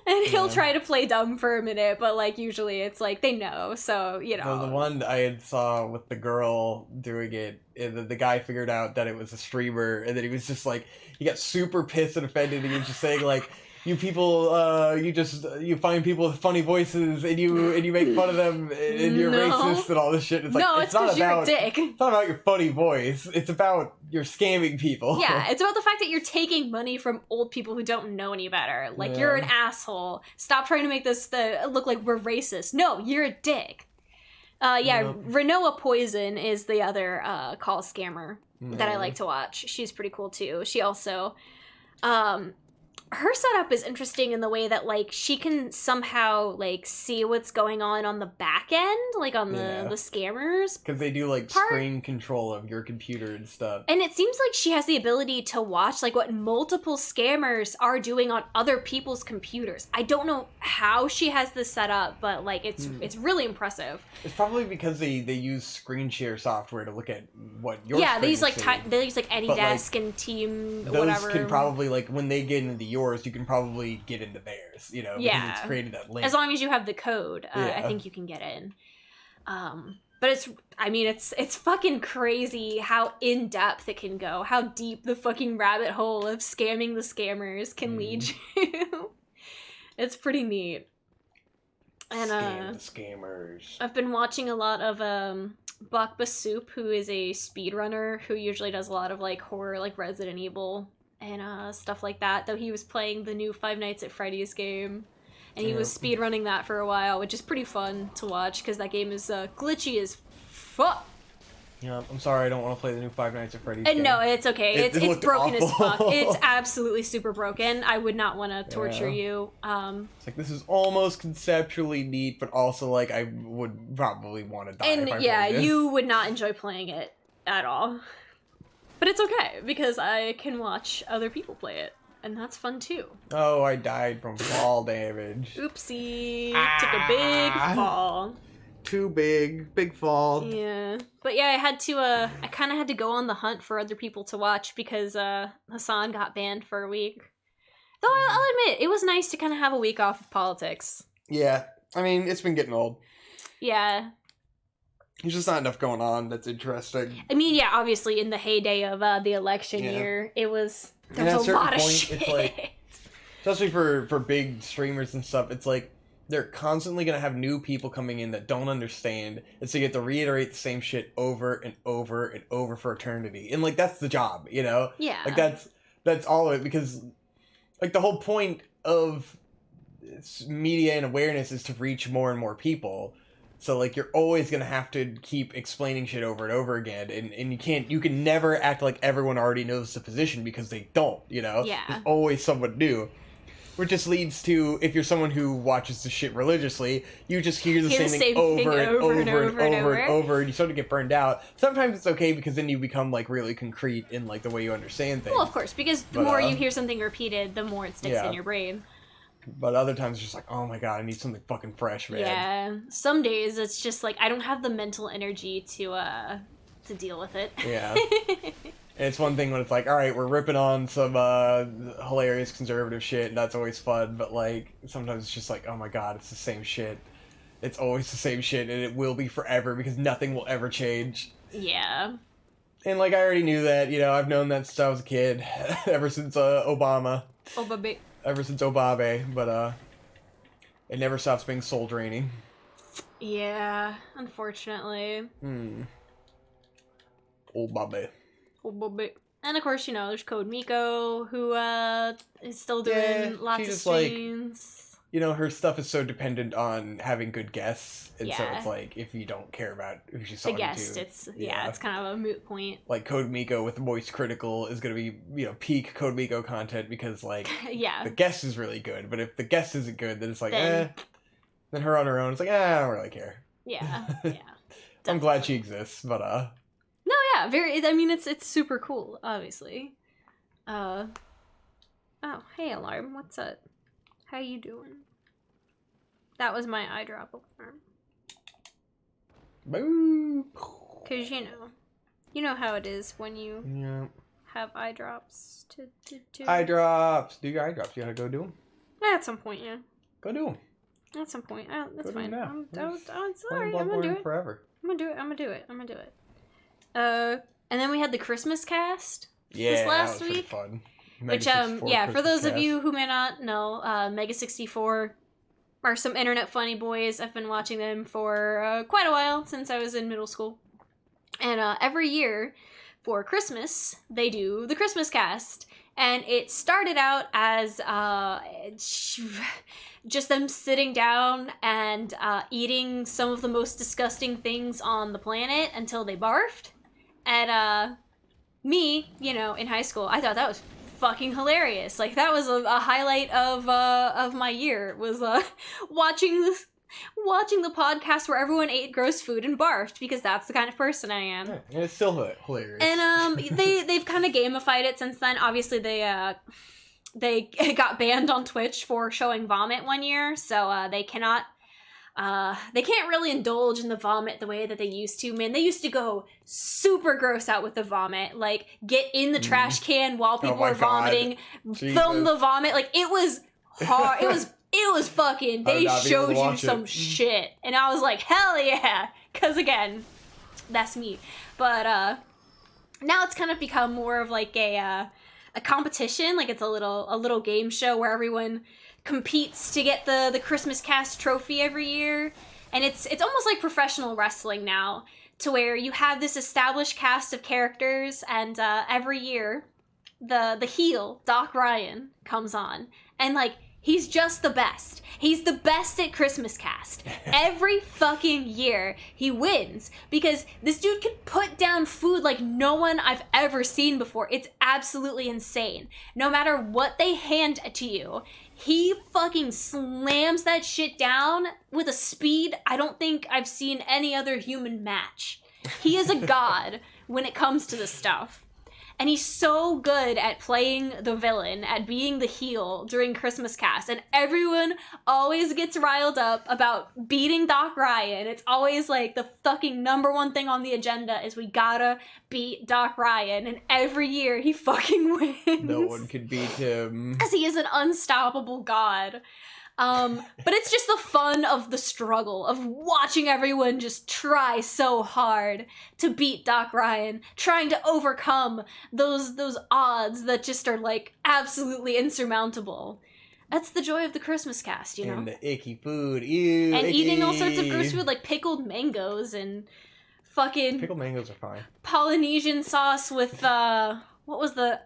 And he'll try to play dumb for a minute, but like usually it's like they know, so you know. The one I had saw with the girl doing it, the guy figured out that it was a streamer, and then he was just like, he got super pissed and offended, and he was just saying like, you people, you find people with funny voices, and you make fun of them, and you're racist and all this shit. It's like, no, it's because you're a dick. It's not about your funny voice. It's about you're scamming people. Yeah, it's about the fact that you're taking money from old people who don't know any better. Like, you're an asshole. Stop trying to make this look like we're racist. No, you're a dick. Renoa Poison is the other call scammer that I like to watch. She's pretty cool too. She also, her setup is interesting in the way that like she can somehow like see what's going on the back end, like on the scammers. Because they do like screen control of your computer and stuff. And it seems like she has the ability to watch like what multiple scammers are doing on other people's computers. I don't know how she has this set up, but like it's really impressive. It's probably because they use screen share software to look at what your they use like seeing. they use like AnyDesk and Team those whatever. can probably like when they get into yours, you can probably get into theirs. You know, because it's created that link. As long as you have the code, I think you can get in. But it's fucking crazy how in depth it can go, how deep the fucking rabbit hole of scamming the scammers can lead you. It's pretty neat. And Scam the scammers. I've been watching a lot of Bakba Soup, who is a speedrunner who usually does a lot of like horror, like Resident Evil and stuff like that. Though he was playing the new Five Nights at Freddy's game, and he was speedrunning that for a while, which is pretty fun to watch because that game is glitchy as fuck. Yeah, I'm sorry, I don't want to play the new Five Nights at Freddy's game. No, it's okay. It It's looked broken as awful. fuck. It's absolutely super broken. I would not want to torture Yeah. you. It's like, this is almost conceptually neat, but also, like, I would probably want to die if I And yeah, played this. you would not enjoy playing it at all. But it's okay, because I can watch other people play it. And that's fun too. Oh, I died from fall damage. Oopsie. Took a big fall. Too big fall. Yeah. But yeah, I kind of had to go on the hunt for other people to watch because Hassan got banned for a week. Though I'll admit, it was nice to kind of have a week off of politics. Yeah, I mean, it's been getting old. Yeah. There's just not enough going on that's interesting. I mean, yeah, obviously in the heyday of the election year, there was a lot of shit. It's like, especially for big streamers and stuff, it's like they're constantly going to have new people coming in that don't understand, and so you have to reiterate the same shit over and over and over for eternity. And like, that's the job, you know? Yeah. Like, that's all of it, because like the whole point of media and awareness is to reach more and more people. So like, you're always gonna have to keep explaining shit over and over again, and you can never act like everyone already knows the position, because they don't, you know? Yeah. There's always someone new. Which just leads to, if you're someone who watches the shit religiously, you just hear the same thing over and over, and you start to get burned out. Sometimes it's okay, because then you become like really concrete in like the way you understand things. Well, of course, because the more you hear something repeated, the more it sticks in your brain. But other times it's just like, oh my god, I need something fucking fresh, man. Yeah. Some days it's just like I don't have the mental energy to deal with it. Yeah. And it's one thing when it's like, all right, we're ripping on some hilarious conservative shit, and that's always fun, but like sometimes it's just like, oh my god, it's the same shit. It's always the same shit, and it will be forever, because nothing will ever change. Yeah. And like, I already knew that, you know, I've known that since I was a kid, ever since Obama. Obabe. Ever since Obabe, but it never stops being soul draining. Yeah, unfortunately. Obabe. Obabe. And of course, you know, there's Code Miko, who is still doing lots of just, streams. You know, her stuff is so dependent on having good guests, and so Yeah. it's like, if you don't care about who she's The talking guest, to, it's kind of a moot point. like Code Miko with Moist Critical is gonna be, you know, peak Code Miko content, because like Yeah. the guest is really good, but if the guest isn't good, then it's like Then- then her on her own, it's like I don't really care. Yeah. Yeah. I'm glad she exists, but No, yeah, very. I mean, it's super cool, obviously. Oh, hey, alarm. What's up? How you doing? That was my eye drop alarm. boo. 'Cause you know how it is when you Yeah. have eye drops to. Eye drops. Do your eye drops. You gotta go do them. At some point, yeah. Go do them. At some point, that's Go do fine. 'em now. It's alright. I'm gonna do it. Forever. I'm gonna do it. And then we had the Christmas cast. Yeah, last that was week, pretty fun. Which, Mega 64 yeah, for Christmas those of cast. you who may not know, Mega 64 are some internet funny boys. I've been watching them for quite a while, since I was in middle school. And every year for Christmas, they do the Christmas cast. And it started out as just them sitting down and eating some of the most disgusting things on the planet until they barfed. And me, you know, in high school, I thought that was fucking hilarious. Like, that was a highlight of my year, was watching the podcast where everyone ate gross food and barfed, because that's the kind of person I am. Yeah, and it's still hilarious. And they've kind of gamified it since then. Obviously, they got banned on Twitch for showing vomit one year, so they can't really indulge in the vomit the way that they used to. Man, they used to go super gross out with the vomit, like get in the trash can while people my were vomiting, Jesus. film the vomit. Like, it was hard. It was fucking. I would They not be able to showed you watch some it. shit, and I was like, hell yeah, because again, that's me. But now it's kind of become more of like a competition. Like, it's a little game show where everyone competes to get the Christmas cast trophy every year, and it's almost like professional wrestling now, to where you have this established cast of characters, and every year the heel Doc Ryan comes on, and like, He's just the best. He's the best at Christmas Cast. Every fucking year, he wins because this dude can put down food like no one I've ever seen before. It's absolutely insane. No matter what they hand to you, he fucking slams that shit down with a speed I don't think I've seen any other human match. He is a god when it comes to this stuff. And he's so good at playing the villain, at being the heel during Christmas Cast. And everyone always gets riled up about beating Doc Ryan. It's always like the fucking number one thing on the agenda is we gotta beat Doc Ryan. And every year he fucking wins. No one could beat him. Because he is an unstoppable god. But it's just the fun of the struggle, of watching everyone just try so hard to beat Doc Ryan, trying to overcome those odds that just are like absolutely insurmountable. That's the joy of the Christmas Cast, you know? And the icky food, ew, And icky. eating all sorts of gross food like pickled mangoes and fucking Pickled mangoes are fine. Polynesian sauce with, what was the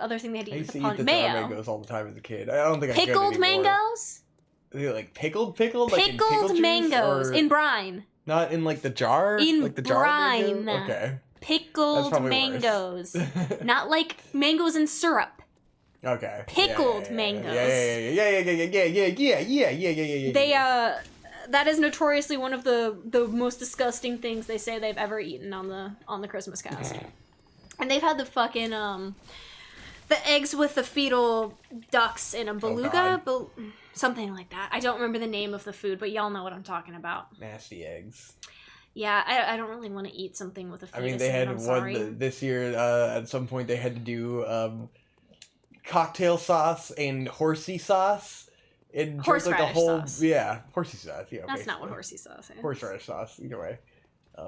other thing they had to I eat used with to the eat the mayo? mangoes all the time as a kid. I don't think I Pickled could anymore. mangoes? They're like pickled, like in pickle Pickled juice, mangoes or in brine. not in like the jar, In like the jar brine. mango? Okay, Pickled probably mangoes. worse. Not like mangoes in syrup. Okay. Pickled mangoes. Yeah. They that is notoriously one of the most disgusting things they say they've ever eaten on the Christmas Cast. And they've had the fucking the eggs with the fetal ducks in a beluga, something like that. I don't remember the name of the food, but y'all know what I'm talking about. Nasty eggs. Yeah, I don't really want to eat something with a fetus. I mean, they in it, had I'm sorry. one this year. At some point, they had to do cocktail sauce and horsey sauce. And just, like, Horseradish sauce. Yeah, horsey sauce. Yeah, That's not what basically. horsey sauce is. Horseradish sauce. Either way,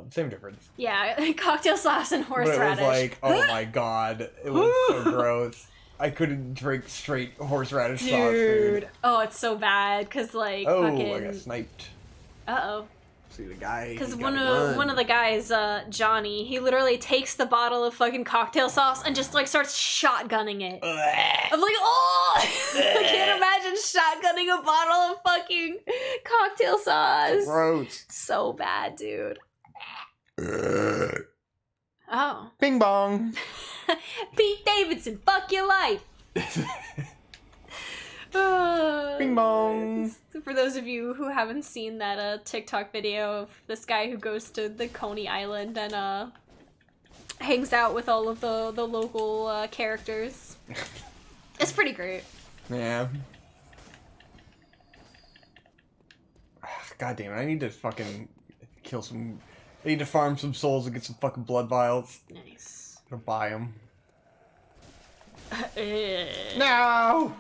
same difference. Yeah, cocktail sauce and But it was horseradish. like, oh my god, it was so gross. I couldn't drink straight horseradish sauce, Dude. dude. Oh, it's so bad, because, like, Oh, fucking... I got sniped. Uh-oh. See the guy. Because he one gotta of the guys, Johnny, he literally takes the bottle of fucking cocktail sauce and just, like, starts shotgunning it. run. I'm like, oh! I can't imagine shotgunning a bottle of fucking cocktail sauce. Gross. So bad, dude. Oh. Bing bong. Pete Davidson, fuck your life. Bing bong. For those of you who haven't seen that TikTok video of this guy who goes to the Coney Island and hangs out with all of the local characters. It's pretty great. Yeah. God damn it, I need to fucking kill some... I need to farm some souls and get some fucking blood vials. Nice. Or buy them. No! No!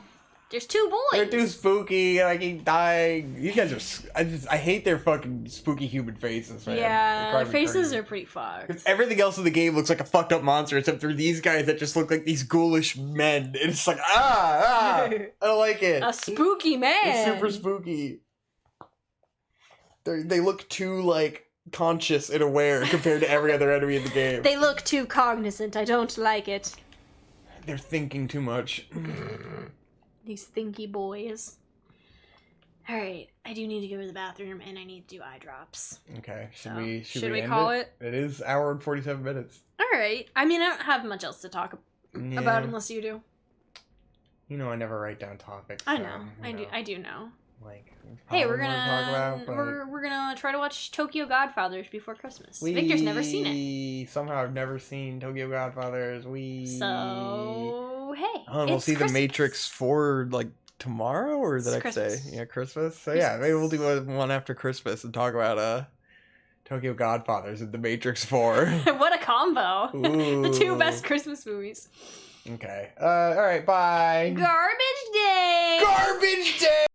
There's two boys! They're too spooky and I keep dying. You guys are... I hate their fucking spooky human faces, man. Yeah, their faces are pretty fucked. Because everything else in the game looks like a fucked up monster except for these guys that just look like these ghoulish men. And it's like, I don't like it. A spooky man! It's super spooky. They look too, like, conscious and aware compared to every other enemy in the game. They look too cognizant. I don't like it. They're thinking too much. These thinky boys. Alright, I do need to go to the bathroom and I need to do eye drops. Okay, should So, we should we end call it? It is hour and 47 minutes. Alright. I mean, I don't have much else to talk Yeah. about unless you do. You know I never write down topics. I so, know. you I do know. Like, Hey, we're probably wanna talk gonna about, we're gonna try to watch Tokyo Godfathers before Christmas. but Victor's never seen it. Somehow I've never seen Tokyo Godfathers. So hey. Oh, and we'll it's see The Christmas. Matrix 4 like tomorrow or the It's next Christmas. day. Yeah, Christmas. So yeah, maybe we'll do one after Christmas and talk about Tokyo Godfathers and The Matrix 4. What a combo. The two Ooh. best Christmas movies. Okay. Alright, bye. Garbage Day! Garbage Day!